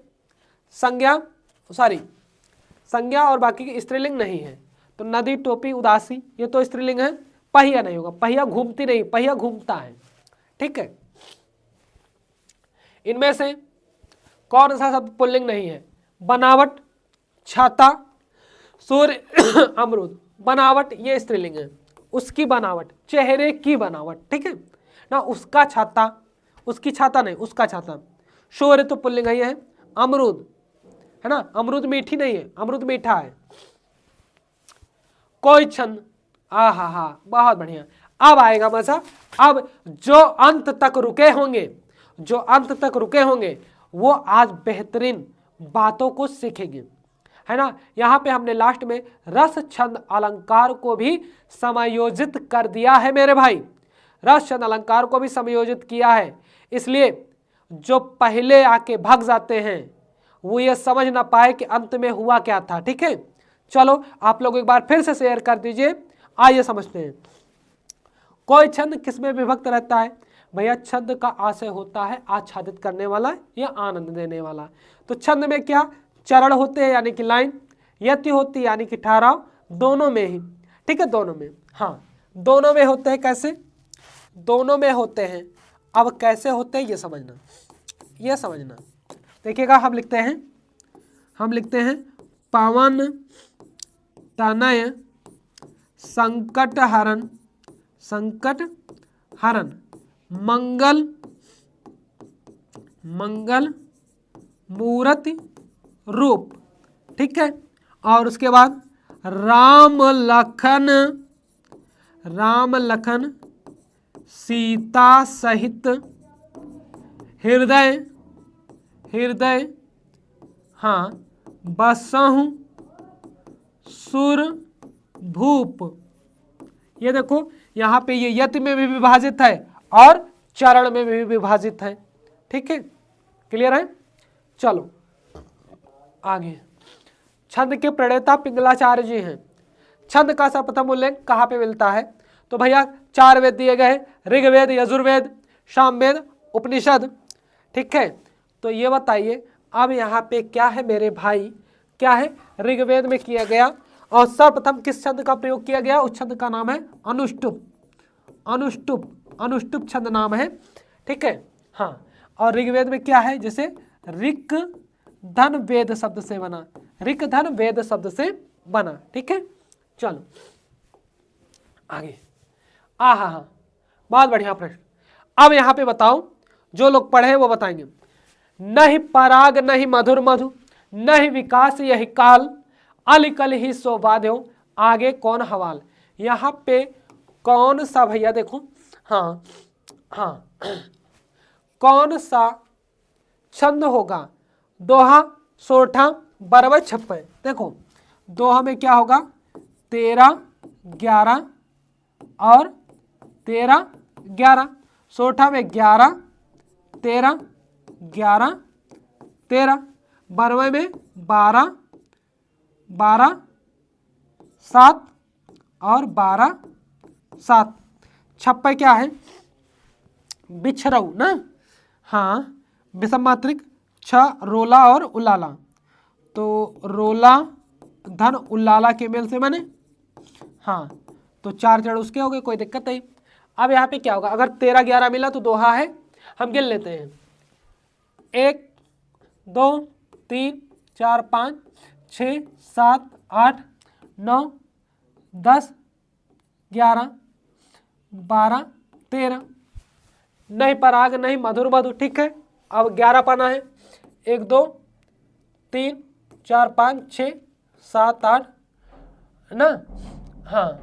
संज्ञा और बाकी की स्त्रीलिंग नहीं है। तो नदी, टोपी, उदासी ये तो स्त्रीलिंग है, पहिया नहीं होगा, पहिया घूमती नहीं, पहिया घूमता है, ठीक है। इनमें से कौन सा शब्द पुल्लिंग नहीं है, बनावट, छाता, सूर्य अमरूद। बनावट ये स्त्रीलिंग है, उसकी बनावट, चेहरे की बनावट, ठीक है ना, उसका छाता, उसकी छाता नहीं, उसका छाता। सूर्य तो पुल्लिंग ही है, अमरूद है ना, अमरूद मीठी नहीं है, अमरूद मीठा है। कोई छंद, हा, बहुत बढ़िया। अब आएगा मजा। अब जो अंत तक रुके होंगे, जो अंत तक रुके होंगे वो आज बेहतरीन बातों को सीखेंगे, है ना। यहाँ पे हमने लास्ट में रस छंद अलंकार को भी समायोजित कर दिया है मेरे भाई, रस छंद अलंकार को भी समायोजित किया है। इसलिए जो पहले आके भाग जाते हैं वो ये समझ ना पाए कि अंत में हुआ क्या था। ठीक है, चलो आप लोग एक बार फिर से शेयर कर दीजिए। आइए समझते हैं, कोई छंद किसमें विभक्त रहता है भैया? छंद का आशय होता है आच्छादित करने वाला या आनंद देने वाला। तो छंद में क्या चरण होते हैं यानी कि लाइन, यति होती है यानी कि ठहराव, दोनों में ही। ठीक है, दोनों में, हाँ दोनों में होते हैं। कैसे? दोनों में होते हैं। अब कैसे होते हैं ये समझना, ये समझना। देखिएगा, हम लिखते हैं पवन तनय संकट हरण मंगल मूर्ति रूप। ठीक है, और उसके बाद राम लखन सीता सहित हृदय हाँ बसहु सुर भूप। ये देखो यहाँ पे ये यति में भी विभाजित है और चरण में भी विभाजित है। ठीक है, क्लियर है? चलो आगे। छंद के प्रणेता पिंगलाचार्य जी हैं। छंद का सर्वप्रथम उल्लेख कहाँ पे मिलता है? तो भैया 4 वेद दिए गए, ऋग्वेद, यजुर्वेद, सामवेद, उपनिषद। ठीक है, तो ये बताइए अब यहाँ पे क्या है मेरे भाई? क्या है? ऋग्वेद में किया गया और सर्वप्रथम किस छंद का प्रयोग किया गया? उस छंद का नाम है अनुष्टुप। अनुष्टुप छंद नाम है। ठीक है, हाँ। और ऋग्वेद में क्या है? जैसे ऋक धन वेद शब्द से बना, ऋक धन वेद शब्द से बना। ठीक है, चलो आगे। हाँ, बहुत बढ़िया प्रश्न। अब यहाँ पे बताओ, जो लोग पढ़े वो बताएंगे। नहीं पराग नहीं मधुर मधु, नहीं विकास यही काल, अलिकल ही सो बाध्यो, आगे कौन हवाल। यहाँ पे कौन सा भैया देखो, हाँ, कौन सा छंद होगा? दोहा, सोठा, बरवा, छप्पे। देखो दोहा में क्या होगा? 13, 11 और 13, 11। सोठा में 11, 13, 11, 13। बरवे में 12, 12, 7 और 12, 7। छप्पे क्या है? बिछरऊ ना, हाँ, विषम मात्रिक, छ रोला और उलाला। तो रोला धन उलाला के मेल से बने, हाँ, तो 4 चरण उसके हो गए, कोई दिक्कत नहीं। अब यहाँ पे क्या होगा? अगर 13, 11 मिला तो दोहा है, हम गिन लेते हैं। 1, 2, 3, 4, 5, 6, 7, 8, 9, 10, 11, 12, 13। नहीं पराग नहीं मधुर मधु। ठीक है, अब 11 पाना है। 1, 2, 3, 4, 5, 6, 7, 8 है ना, हाँ,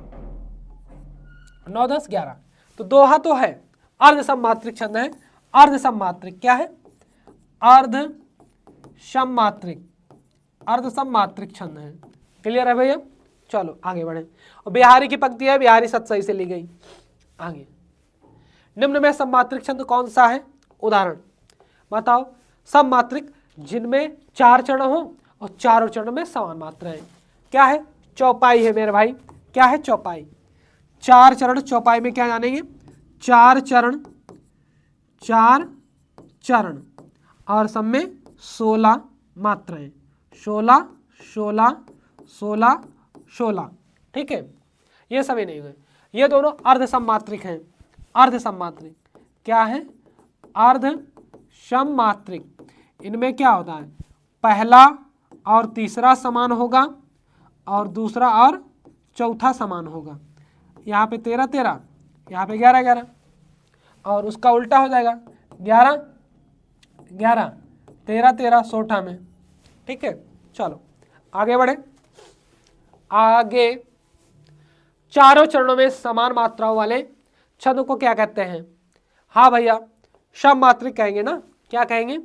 9, 10, 11। तो दोहा तो है, अर्ध सममात्रिक छंद है। अर्ध सममात्रिक क्या है? अर्ध सममात्रिक छंद है। क्लियर है भैया? चलो आगे बढ़े। और बिहारी की पंक्ति है, बिहारी सत सही से ली गई। आगे, निम्न में सममात्रिक छंद कौन सा है? उदाहरण बताओ। सममात्रिक जिनमें 4 चरण हो और चारों चरणों में समान मात्राएं। क्या है? चौपाई है मेरे भाई। क्या है? चौपाई। 4 चरण चौपाई में क्या जानेंगे? 4 चरण और सब में 16 मात्राएं। 16, 16, 16, 16। ठीक है, ये सभी नहीं हुए। ये दोनों अर्ध सममात्रिक हैं। अर्ध सममात्रिक क्या है? अर्ध सममात्रिक। इनमें क्या होता है? पहला और तीसरा समान होगा और दूसरा और चौथा समान होगा। यहाँ पे 13, 13, यहाँ पे 11, 11 और उसका उल्टा हो जाएगा 11, 11, 13, 13 सोठा में। ठीक है, चलो आगे बढ़े। आगे चारों चरणों में समान मात्राओं वाले छंद को क्या कहते हैं? हाँ भैया, सममात्रिक कहेंगे ना। क्या कहेंगे?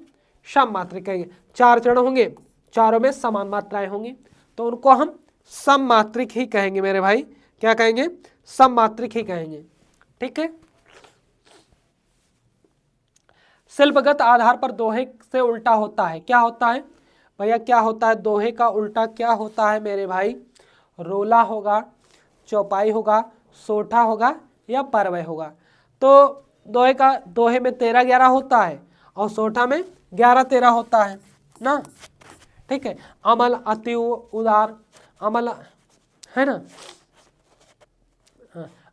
सममात्रिक कहेंगे। 4 चरण होंगे, चारों में समान मात्राएं होंगी, तो उनको हम सममात्रिक ही कहेंगे मेरे भाई। क्या कहेंगे? सममात्रिक ही कहेंगे। ठीक है। शिल्पगत आधार पर दोहे से उल्टा होता है। क्या होता है भैया? क्या होता है? दोहे का उल्टा क्या होता है मेरे भाई? रोला होगा, चौपाई होगा, सोठा होगा या परवय होगा। तो दोहे में 13-11 होता है और सोठा में 11-13 होता है ना। ठीक है। अमल अति उदार, अमल है ना,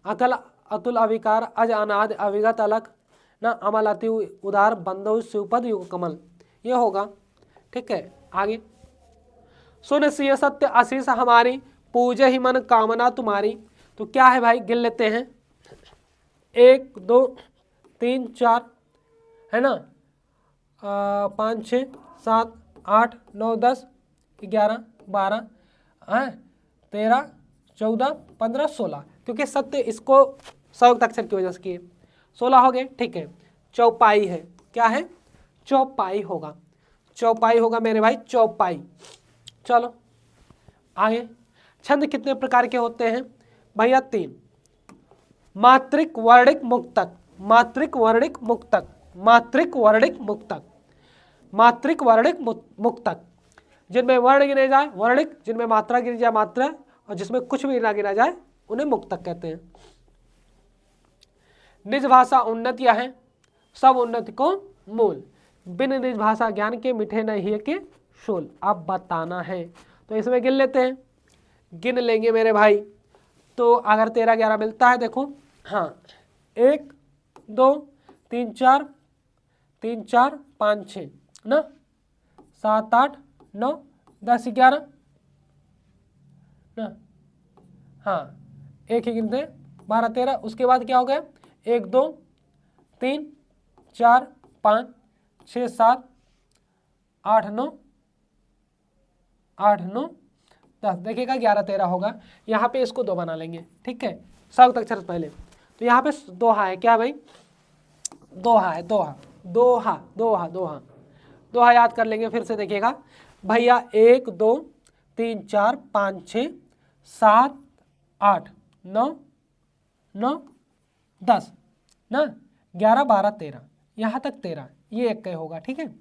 अकल अतुल अविकार अज अनाद अविगत अलग ना, अमल अति उदार बंदो शिवपद युग कमल, ये होगा। ठीक है। आगे, सुन सिय सत्य आशीष हमारी, पूजे ही मन कामना तुम्हारी। तो क्या है भाई? गिन लेते हैं। 1 2 3 4 है ना, 5 6 7 8 9 10 11 12 13 14 15 16, क्योंकि सत्य इसको संयुक्त अक्षर की वजह से किए, 16 हो गए। ठीक है। चौपाई है। क्या है? चौपाई होगा, चौपाई होगा मेरे भाई, चौपाई। चलो आगे, छंद कितने प्रकार के होते हैं भैया? 3। मात्रिक, वर्णिक, मुक्तक। मात्रिक, वर्णिक, मुक्तक। मात्रिक, वर्णिक, मुक्तक। मात्रिक, वर्णिक, मुक्तक। जिनमें वर्ण गिने जाए वर्णिक, जिनमें मात्रा गिनी जाए मात्रा, और जिसमें कुछ भी ना गिना जाए उन्हें मुक्तक कहते हैं। निज भाषा उन्नतियां हैं, सब उन्नति को मूल। बिन निज भाषा ज्ञान के मिठे नहीं के शोल। अब बताना है, तो इसमें गिन लेते हैं, गिन लेंगे मेरे भाई। तो अगर 13-11 मिलता है, देखो, हाँ, 1 2 3 4 3 4 5 6 ना, 7 8 9 10 11 ना, हाँ, एक ही गिनते 12 13। उसके बाद क्या हो गया? 1 2 3 4 5 6 7 8 9 8 9 10, देखिएगा 11 13 होगा। यहाँ पे इसको 2 बना लेंगे। ठीक है। संयुक्त अक्षर पहले, तो यहाँ पे दोहा है। क्या भाई? दोहा है, दोहा दोहा दोहा दोहा दोहा याद कर लेंगे फिर से। देखिएगा भैया, 1 2 3 4 5 6 7 8 9 9 10 ना, 11 12 13, यहाँ तक 13, ये एक होगा। ठीक है।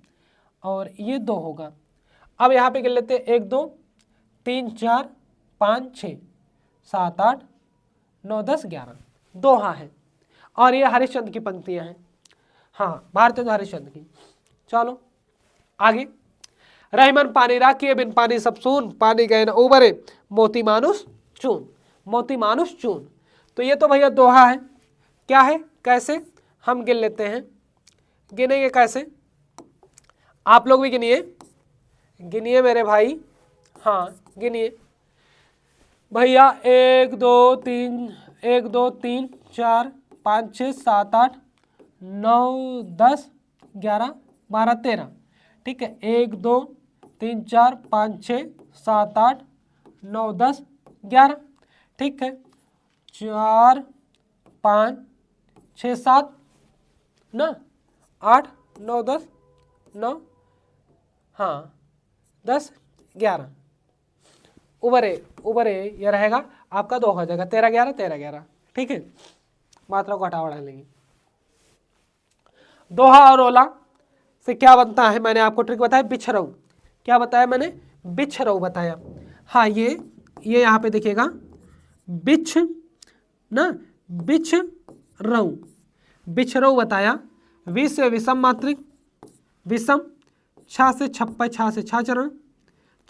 और ये 2 होगा। अब यहाँ पे गिन लेते हैं, 1 2 3 4 5 6 7 8 9 10 11, दोहा है। और ये हरिश्चंद्र की पंक्तियां हैं। हाँ, भारतेंदु हरिश्चंद्र की। चलो आगे, रहमन पानी राखिए बिन पानी सब सून, पानी गए न उबरे मोती मानुष चून। मोती मानुष चून, तो ये तो भैया दोहा है। क्या है? कैसे? हम गिन लेते हैं। गिनेंगे कैसे? आप लोग भी गिनिए, गिनिए मेरे भाई। हाँ, गिनिए भैया, 1 2 3 4 5 6 7 8 9 10 11 12 13। ठीक है। 1 2 3 4 5 6 7 8 9 10 11। ठीक है। 4 5 6 7 ना, 8 9 10 9, हाँ, 10 11, उबरे उबरे यह रहेगा आपका 2 हो जाएगा, 13 11 13 11। ठीक है। मात्रा को हटा बढ़ा लेंगे। दोहा और रोला से क्या बनता है? मैंने आपको ट्रिक बताया, बिछरऊ। क्या बताया मैंने? बिछरऊ बताया। हाँ, ये यहाँ पे देखिएगा, बिछ ना, बिछ रऊ, बिछरऊ बताया। वि से विषम मात्रिक, विषम, छा से छप्पय, छा से छा चरण,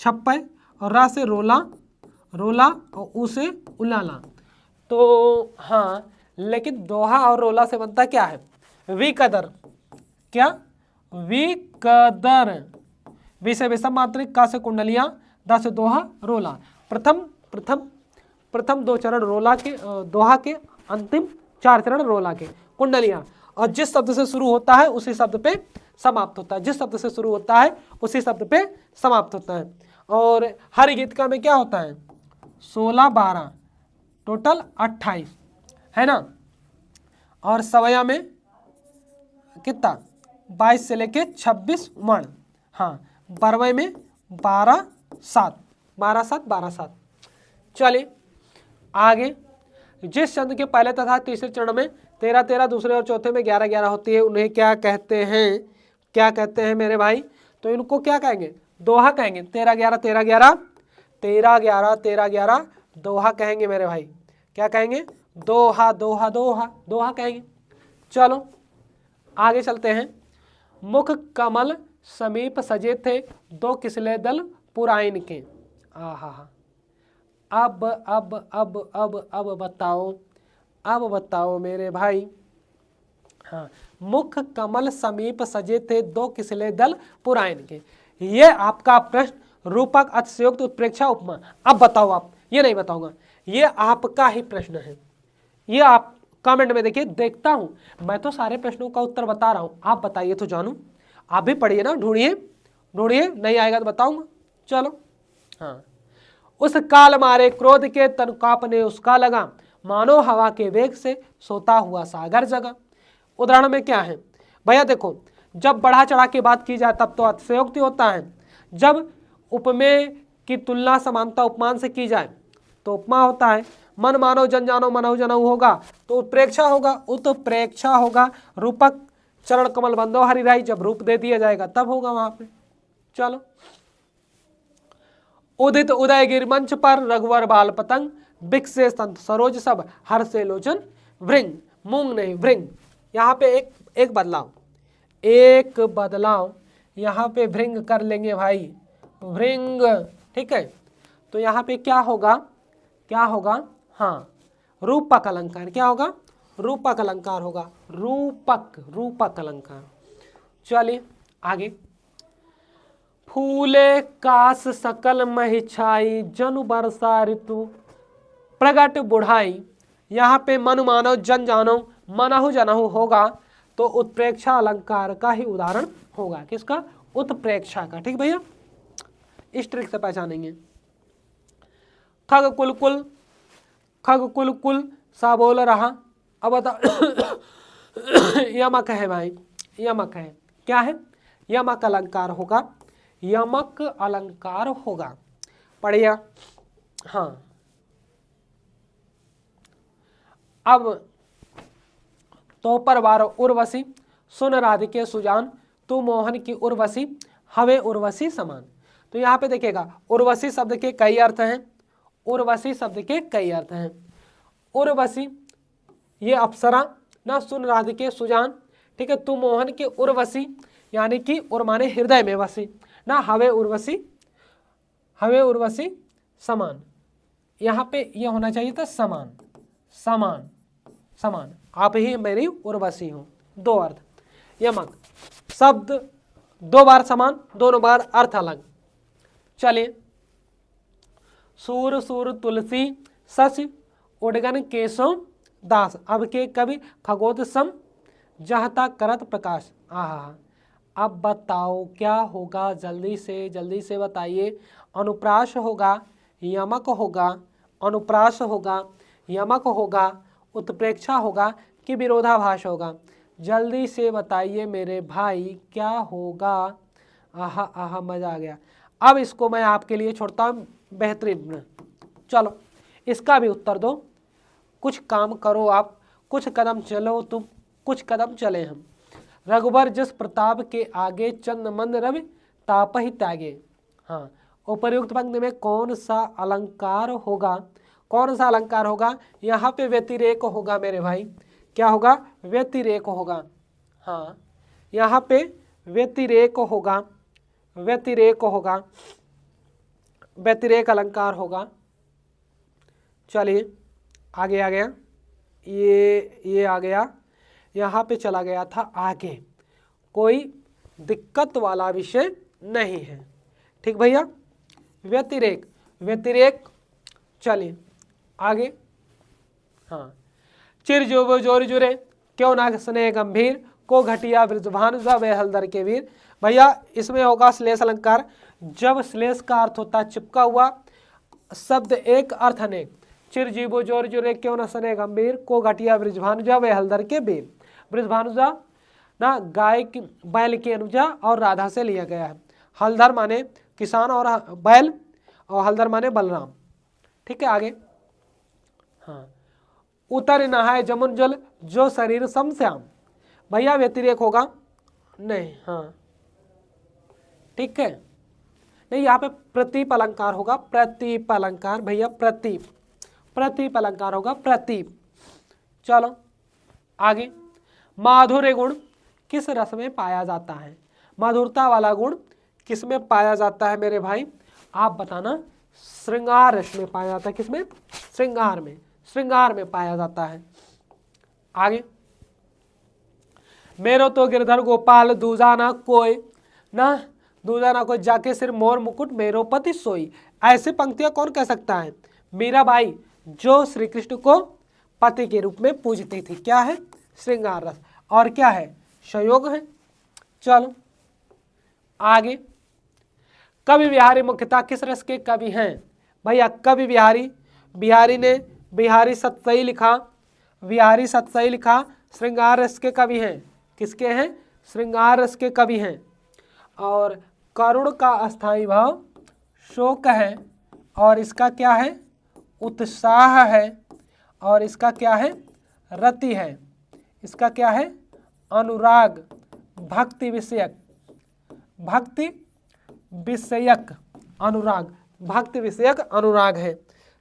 छप्पय, और रा से रोला, रोला, और उ से उलाला। तो हाँ, लेकिन दोहा और रोला से बनता क्या है? विकदर। क्या? विकदर। वि से विषम मात्रिक, का से कुंडलियां, दा से दोहा, रोला। प्रथम 2 चरण रोला के, दोहा के, अंतिम 4 चरण रोला के, कुंडलियां। और जिस शब्द से शुरू होता है उसी शब्द पे समाप्त होता है, जिस शब्द से शुरू होता है उसी शब्द पे समाप्त होता है। और हर गीतिका में क्या होता है? 16 12 टोटल 28 है ना, और सवया में कितना 22 से लेके 26 वर्ण, हाँ बरवय में 12 7 12 7 12 7। चलिए आगे, जिस छंद के पहले तथा तीसरे चरण में 13 13, दूसरे और चौथे में 11 11 होती है, उन्हें क्या कहते हैं, क्या कहते हैं मेरे भाई? तो इनको क्या कहेंगे? दोहा कहेंगे। 13 11 13 11 13 11 13 11 दोहा कहेंगे मेरे भाई। क्या कहेंगे? दोहा दोहा दोहा दोहा कहेंगे। चलो आगे चलते हैं। मुख कमल समीप सजे थे, दो किसले दल पुराइन के। आहा, अब बताओ मेरे भाई। हाँ, मुख कमल समीप सजे थे, दो किसले दल पुराइन के। ये आपका प्रश्न रूपक, अतिशयोक्त, उत्प्रेक्षा, उपमा। अब बताओ आप, ये नहीं बताऊंगा, ये आपका ही प्रश्न है। ये आप कमेंट में देखिए, देखता हूं मैं तो सारे प्रश्नों का उत्तर बता रहा हूं, आप बताइए तो जानू। आप भी पढ़िए ना, ढूंढिए ढूंढिए, नहीं आएगा तो बताऊंगा। चलो हाँ, उस काल मारे क्रोध के तन कांपने उसका लगा, मानो हवा के वेग से सोता हुआ सागर जगा। उदाहरण में क्या है भैया? देखो, जब बढ़ा चढ़ा के बात की जाए तब तो अतिशयोक्ति होता है, जब उपमेय की तुलना समानता उपमान से की जाए तो उपमा होता है, मन मानो जन जानो मनहु जनहु होगा तो उत्प्रेक्षा होगा, उत्प्रेक्षा होगा। रूपक चरण कमल बंदो हरिराई, जब रूप दे दिया जाएगा तब होगा वहां पे। चलो, उदित उदय गिर मंच पर रघुवर बाल पतंग, बिकसे संत सरोज सब हर से लोचन भृंग। मूंग नहीं भृंग। यहाँ पे एक बदलाव यहाँ पे भृंग कर लेंगे भाई, भृंग, ठीक है। तो यहाँ पे क्या होगा? हाँ, रूपक अलंकार। क्या होगा? रूपक अलंकार होगा, रूपक अलंकार। चलिए आगे। फूले कास सकल महि छाई, जनु बरसा ऋतु प्रगट बुढ़ाई। यहाँ पे मनु मानो जन जानो मनहु जनहु होगा तो उत्प्रेक्षा अलंकार का ही उदाहरण होगा। किसका? उत्प्रेक्षा का। ठीक भैया, इस ट्रिक से पहचानेंगे। खग कुल कुल सा बोल रहा। अब बता यमक है भाई, यमक है। क्या है? यमक अलंकार होगा, यमक अलंकार होगा। पढ़िए। हाँ, अब तो पर बार उर्वशी, सुन राधिके सुजान, तू मोहन की उर्वशी, हवे उर्वशी समान। तो यहाँ पे देखिएगा, उर्वशी शब्द के कई अर्थ हैं, उर्वशी शब्द के कई अर्थ हैं। उर्वशी ये अप्सरा ना, सुन राधिके सुजान, ठीक है। तू मोहन की उर्वशी यानी कि उर माने हृदय में वसी ना, हवे उर्वशी समान। यहाँ पे ये होना चाहिए था समान, समान समान, आप ही मेरी उर्वशी हो। दो अर्थ। यमक शब्द दो बार समान, दोनों बार अर्थ अलग। चलिए, सूर सूर तुलसी शशि उडगन केशव दास, अब के कवि खगोत सम जहता करत प्रकाश। आहा, अब बताओ क्या होगा? जल्दी से बताइए। अनुप्रास होगा, यमक होगा, अनुप्रास होगा, यमक होगा, उत्प्रेक्षा होगा कि विरोधाभास होगा? जल्दी से बताइए मेरे भाई, क्या होगा? आहा आहा, मजा आ गया। अब इसको मैं आपके लिए छोड़ता हूँ बेहतरीन। चलो इसका भी उत्तर दो। कुछ काम करो आप, कुछ कदम चलो तुम, कुछ कदम चले हम। रघुबर जिस प्रताप के आगे, चंद मंद रवि ताप ही त्यागे। हाँ, उपर्युक्त पंक्ति में कौन सा अलंकार होगा? कौन सा अलंकार होगा? यहाँ पे व्यतिरेक होगा मेरे भाई। क्या होगा? व्यतिरेक होगा। हाँ, यहाँ पे व्यतिरेक होगा, व्यतिरेक होगा, व्यतिरेक अलंकार होगा। चलिए आगे आ गया, ये आ गया, यहाँ पे चला गया था आगे। कोई दिक्कत वाला विषय नहीं है, ठीक भैया। व्यतिरेक, व्यतिरेक। चलिए आगे। हाँ, चिर जो जोर जुरे, क्यों ना स्नेह गंभीर, को घटिया वृजभान वे हलदर के वीर। भैया इसमें होगा श्लेष अलंकार। जब श्लेष का अर्थ होता है चिपका हुआ, शब्द एक अर्थ अनेक, चिरजीवो जोर जोरे क्यों न सने गंभीर, को घटिया ब्रिजभानुजा वे हलदर के बीर। ब्रिजभानुजा ना गाय की बैल की अनुजा और राधा से लिया गया है। हलधर माने किसान और बैल, और हलधर माने बलराम। ठीक है, आगे। हाँ, उतर नहाए जमुन जल जो शरीर सम श्याम। भैया व्यतिरेक होगा नहीं, हाँ ठीक है, नहीं यहाँ पे प्रतीप अलंकार होगा, प्रतीप अलंकार भैया, प्रतीप, प्रतीप अलंकार होगा, प्रतीप। चलो आगे। माधुर्य गुण किस रस में पाया जाता है? मधुरता वाला गुण किस में पाया जाता है मेरे भाई, आप बताना। श्रृंगार रस में पाया जाता है। किसमें? श्रृंगार में, श्रृंगार में पाया जाता है। आगे। मेरो तो गिरधर गोपाल दूजा ना कोई, ना दूजा ना कोई, जाके सिर मोर मुकुट मेरो पति सोई। ऐसी पंक्तियां कौन कह सकता है? मीराबाई, जो श्री कृष्ण को पति के रूप में पूजती थी। क्या है? श्रृंगार रस। और क्या है? संयोग है। चलो आगे। कवि बिहारी मुख्यतः किस रस के कवि हैं? भैया कवि बिहारी, बिहारी ने बिहारी सतसई लिखा, बिहारी सतसई लिखा, श्रृंगार रस के कवि हैं। किसके हैं? श्रृंगार रस के कवि हैं। और करुण का अस्थाई भाव शोक है, और इसका क्या है? उत्साह है, और इसका क्या है? रति है। इसका क्या है? अनुराग, भक्ति विषयक, भक्ति विषयक अनुराग, भक्ति विषयक अनुराग है।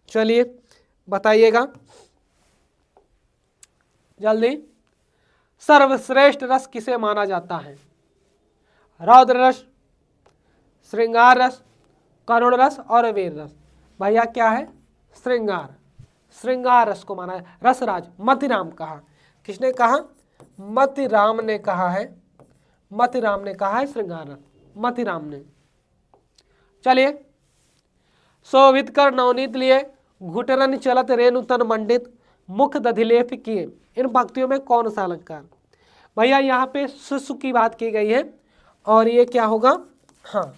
चलिए बताइएगा जल्दी। सर्वश्रेष्ठ रस किसे माना जाता है? रौद्र रस, श्रृंगार रस, करुण रस और वीर रस। भैया क्या है? श्रृंगार, श्रृंगार रस को माना है। रसराज मतिराम कहा। किसने कहा? मतिराम ने कहा है, मतिराम ने कहा है श्रृंगार रस, मतिराम ने। चलिए। शोभित कर नवनीत लिए घुटरन चलत रेणु तन मंडित मुख दधिलेप किए। इन पंक्तियों में कौन सा अलंकार? भैया यहाँ पे शिशु की बात की गई है, और ये क्या होगा? हाँ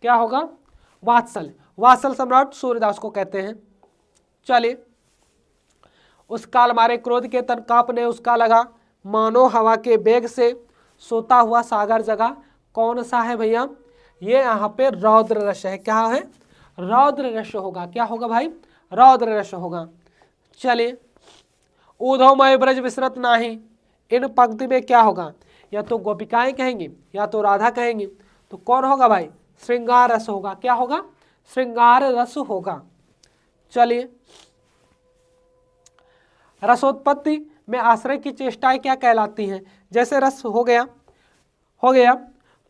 क्या होगा? वात्सल, वात्सल सम्राट सूर्यदास को कहते हैं। चलिए। उस काल मारे क्रोध के तन कांपने उसका लगा, मानो हवा के बेग से सोता हुआ सागर जगा। कौन सा है भैया? ये यहाँ पे रौद्र रस है। क्या है? रौद्र रस होगा। क्या होगा भाई? रौद्र रस होगा। चलिए। उधोमय ब्रज विसरत नाही, इन पंक्ति में क्या होगा? या तो गोपिकाएं कहेंगी या तो राधा कहेंगी, तो कौन होगा भाई? श्रृंगार रस होगा। क्या होगा? श्रृंगार रस होगा। चलिए। रसोत्पत्ति में आश्रय की चेष्टाएं क्या कहलाती हैं? जैसे रस हो गया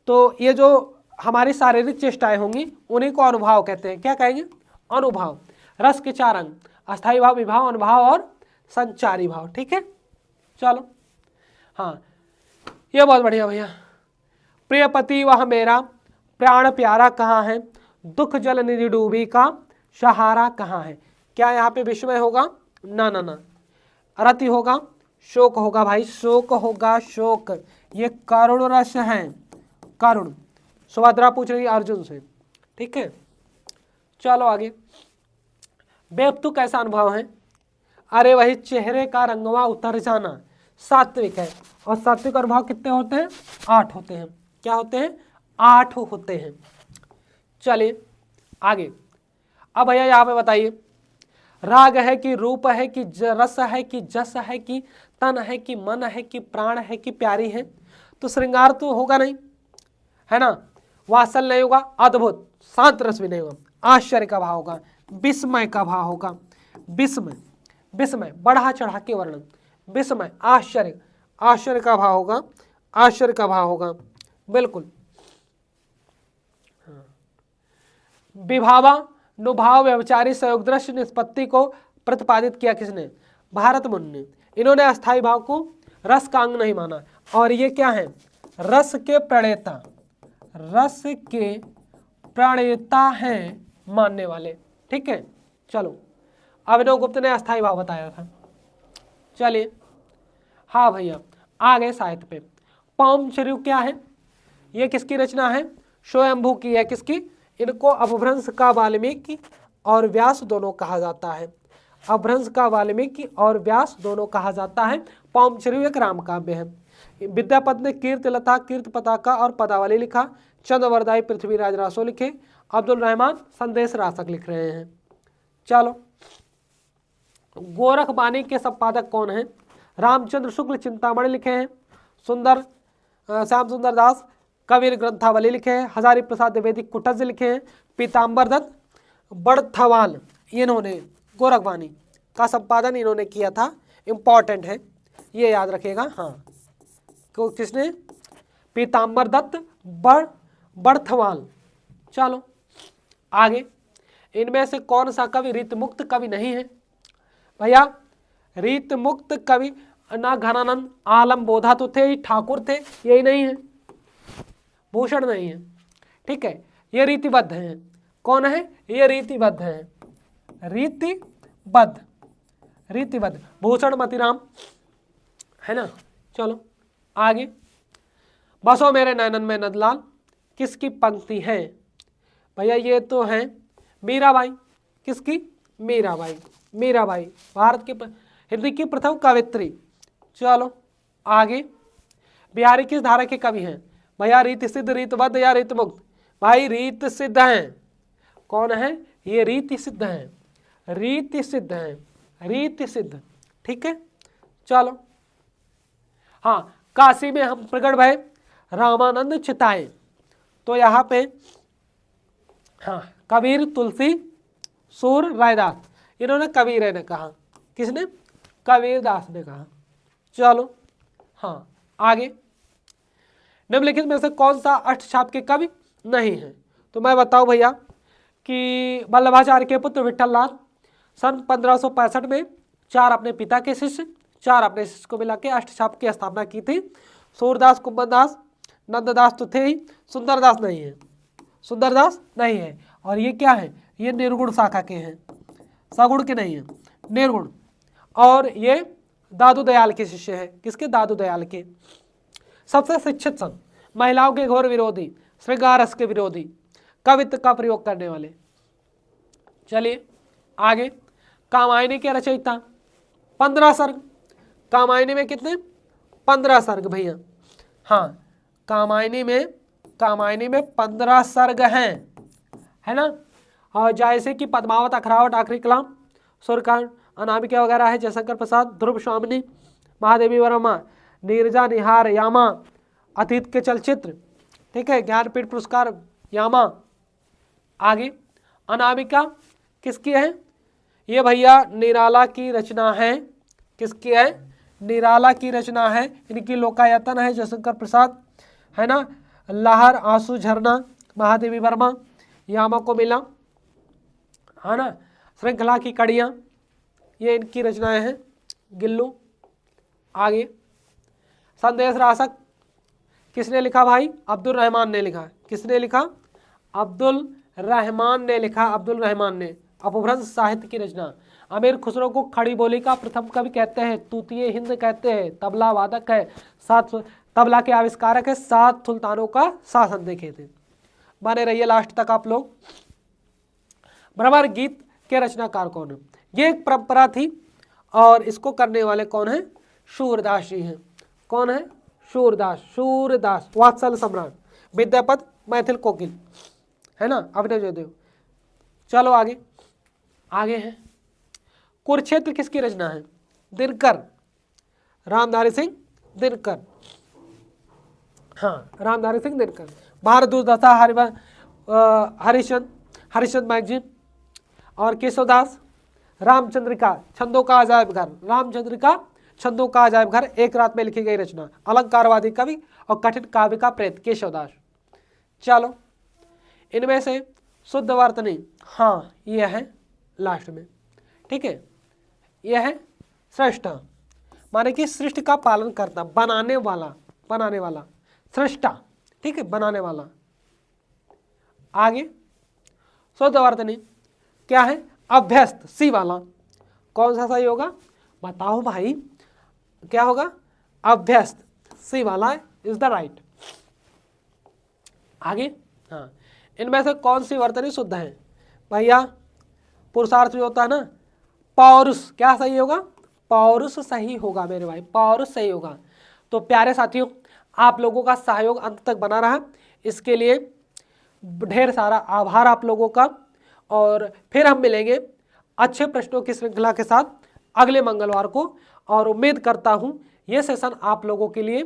तो ये जो हमारी शारीरिक चेष्टाएं होंगी उन्हीं को अनुभाव कहते हैं। क्या कहेंगे? अनुभाव। रस के 4 अंग, अस्थाई भाव, विभाव, अनुभाव और संचारी भाव। ठीक है। चलो। हाँ ये बहुत बढ़िया भैया। प्रिय पति वह मेरा, प्राण प्यारा कहाँ है, दुख जल निधि डूबी का सहारा कहाँ है। क्या यहाँ पे विस्मय होगा? ना ना ना। रति होगा, शोक होगा भाई, शोक होगा, शोक। ये करुण रस है, करुण। सुभद्रा पूछ रही अर्जुन से। ठीक है। चलो आगे। बेपतु कैसा अनुभव है? अरे वही चेहरे का रंगवा उतर जाना, सात्विक है। और सात्विक अनुभव कितने होते हैं? 8 होते हैं। क्या होते हैं? 8 होते हैं। चलिए आगे। अब भैया यहाँ पे बताइए, राग है कि रूप है कि रस है कि जस है कि तन है कि मन है कि प्राण है कि प्यारी है? तो श्रृंगार तो होगा नहीं, है ना। वात्सल नहीं होगा, अद्भुत शांत रस भी नहीं होगा, आश्चर्य का भाव होगा, विस्मय का भाव होगा। विस्मय, विस्मय बढ़ा चढ़ा के वर्णन, विस्मय, आश्चर्य, आश्चर्य का भाव होगा, आश्चर्य का भाव होगा। बिल्कुल। विभावा नुभाव व्यवचारी संयोग दृश्य निष्पत्ति को प्रतिपादित किया किसने? भारत मुनि ने। इन्होंने अस्थाई भाव को रस का अंग नहीं माना। और ये क्या है? रस के प्रणेता, रस के प्रणेता हैं मानने वाले। ठीक है। चलो। अभिनव गुप्त ने अस्थाई भाव बताया था। चलिए। हाँ भैया आ गए साहित्य पे। पामचर्यु क्या है? ये किसकी रचना है? स्वयंभू की है। किसकी? इनको अपभ्रंश का वाल्मीकि और व्यास दोनों कहा जाता है। अपभ्रंश का वाल्मीकि और व्यास दोनों कहा जाता है। पौमचर्यु एक राम काव्य है। विद्यापति ने कीर्तिलता, कीर्ति पताका और पदावली लिखा। चंद्रवरदाई पृथ्वीराज रासो लिखे। अब्दुल रहमान संदेश रासक लिख रहे हैं। चलो, गोरखबानी के संपादक कौन हैं? रामचंद्र शुक्ल चिंतामणि लिखे हैं। श्याम सुंदर दास कबीर ग्रंथावली लिखे हैं। हजारी प्रसाद द्विवेदी कुटज लिखे हैं। पीताम्बर दत्त बड़थवाल, इन्होंने गोरखबानी का संपादन इन्होंने किया था। इम्पॉर्टेंट है, ये याद रखिएगा। हाँ, किसने? पीताम्बर दत्त बड़थवाल। चलो आगे, इनमें से कौन सा कवि रीतमुक्त कवि नहीं है? भैया रीतमुक्त कवि ना घनानंद आलम बोधा तो थे ही, ठाकुर थे, यही नहीं है, भूषण नहीं है। ठीक है, ये रीतिबद्ध हैं। कौन है? ये रीतिबद्ध हैं, रीतिबद्ध भूषण मतिराम है ना। चलो आगे, बसो मेरे नैनन में नंदलाल किसकी पंक्ति है? भैया ये तो है मीराबाई। किसकी? मीराबाई भारत की हिंदी की प्रथम कवित्री। चलो आगे, बिहारी किस धारा के कवि हैं? भैया रीत सिद्ध, रीतबद्ध या रीतमुक्त? भाई रीत सिद्ध हैं। कौन है? ये रीति सिद्ध हैं, रीति सिद्ध। ठीक है, चलो हाँ, काशी में हम प्रकट भय रामानंद चिताए, तो यहाँ पे हाँ कबीर, तुलसी, सूर, रायदास, इन्होंने कबीर ने कहा। किसने? कबीरदास ने कहा। चलो हाँ आगे, निम्नलिखित में से कौन सा अष्टछाप के कवि नहीं है? तो मैं बताऊं भैया कि वल्लभाचार्य के पुत्र विठ्ठललाल सन 1565 में 4 अपने पिता के शिष्य, 4 अपने शिष्य को मिला के अष्टछाप की स्थापना की थी। सूरदास, कुंभनदास, नंददास तो थे ही, सुंदरदास नहीं है। और ये क्या है? ये निर्गुण शाखा के हैं, सगुण के नहीं है, निर्गुण। और ये दादू दयाल के शिष्य है। किसके? दादू दयाल के। सबसे शिक्षित संत, महिलाओं के घोर विरोधी, श्रृंगार रस के विरोधी, कवित्व का प्रयोग करने वाले। चलिए आगे, कामायनी के रचयिता, 15 सर्ग। कामायनी में कितने? 15 सर्ग भैया। हाँ, कामायनी में 15 सर्ग हैं, है ना। और जैसे कि पद्मावत, अखरावट, आखिरी कलाम, सुरकांड, अनामिका वगैरह है। जयशंकर प्रसाद, ध्रुव स्वामिनी, महादेवी वर्मा, नीरजा निहार यामा, अतीत के चलचित्र। ठीक है, ज्ञानपीठ पुरस्कार यामा। आगे, अनामिका किसकी है? ये भैया निराला की रचना है। किसकी है? निराला की रचना है। इनकी लोकायतन है जयशंकर प्रसाद, है ना। लहर, आंसू, झरना, महादेवी वर्मा, यामा को मिला, है ना। श्रृंखला की कड़ियाँ, ये इनकी रचनाएं हैं। गिल्लू। आगे, संदेश रासक किसने लिखा भाई? अब्दुल रहमान ने लिखा। किसने लिखा? अब्दुल रहमान ने लिखा। अब्दुल रहमान ने। अपभ्रंश साहित्य की रचना। अमीर खुसरो को खड़ी बोली का प्रथम कवि कहते हैं, तूतिए हिंद कहते हैं, तबला वादक है, 7 तबला के आविष्कारक है, 7 सुल्तानों का शासन देखे थे। बने रहिए लास्ट तक आप लोग। भ्रमर गीत के रचनाकार कौन है? ये एक परंपरा थी और इसको करने वाले कौन है? सूरदास जी हैं। कौन है? सूरदास वात्सल सम्राट, विद्यापति, मैथिल कोकिल, है ना, अभिनव जयदेव। चलो आगे है, कुरुक्षेत्र किसकी रचना है? दिनकर, रामधारी सिंह दिनकर। हाँ, रामधारी सिंह दिनकर। भारत दुर्दशा, हरिश्चंद्र मैगजीन और केशवदास। रामचंद्रिका, छंदों का अजायब घर। रामचंद्रिका, छंदों का अजायब घर, एक रात में लिखी गई रचना। अलंकारवादी कवि और कठिन काव्य का प्रेत, केशवदास। चलो, इनमें से शुद्ध वर्तनी, हाँ यह है लास्ट में। ठीक है, यह है सृष्टा, माने कि सृष्टि का पालन करता, बनाने वाला सृष्टा। ठीक है, बनाने वाला। आगे, शुद्ध वर्तनी क्या है? अभ्यस्त, सी वाला। कौन सा सही होगा? बताओ भाई, क्या होगा? अभ्यस्त, सी वाला इज द राइट। आगे, हाँ, इनमें से कौन सी वर्तनी शुद्ध है? भैया पुरुषार्थ जो होता है ना, पौरुष, क्या सही होगा? पौरुष सही होगा मेरे भाई, पौरुष सही होगा। तो प्यारे साथियों, आप लोगों का सहयोग अंत तक बना रहा, इसके लिए ढेर सारा आभार आप लोगों का। और फिर हम मिलेंगे अच्छे प्रश्नों की श्रृंखला के साथ अगले मंगलवार को, और उम्मीद करता हूँ ये सेशन आप लोगों के लिए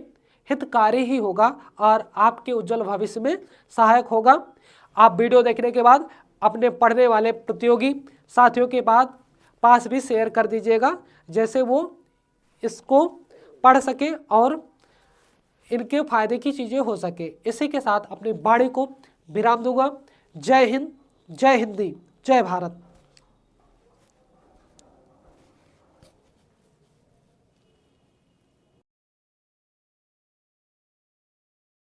हितकारी ही होगा और आपके उज्जवल भविष्य में सहायक होगा। आप वीडियो देखने के बाद अपने पढ़ने वाले प्रतियोगी साथियों के पास भी शेयर कर दीजिएगा, जैसे वो इसको पढ़ सके और इनके फायदे की चीज़ें हो सके। इसी के साथ अपनी वाणी को विराम दूंगा। जय हिंद, जय हिंदी, जय भारत।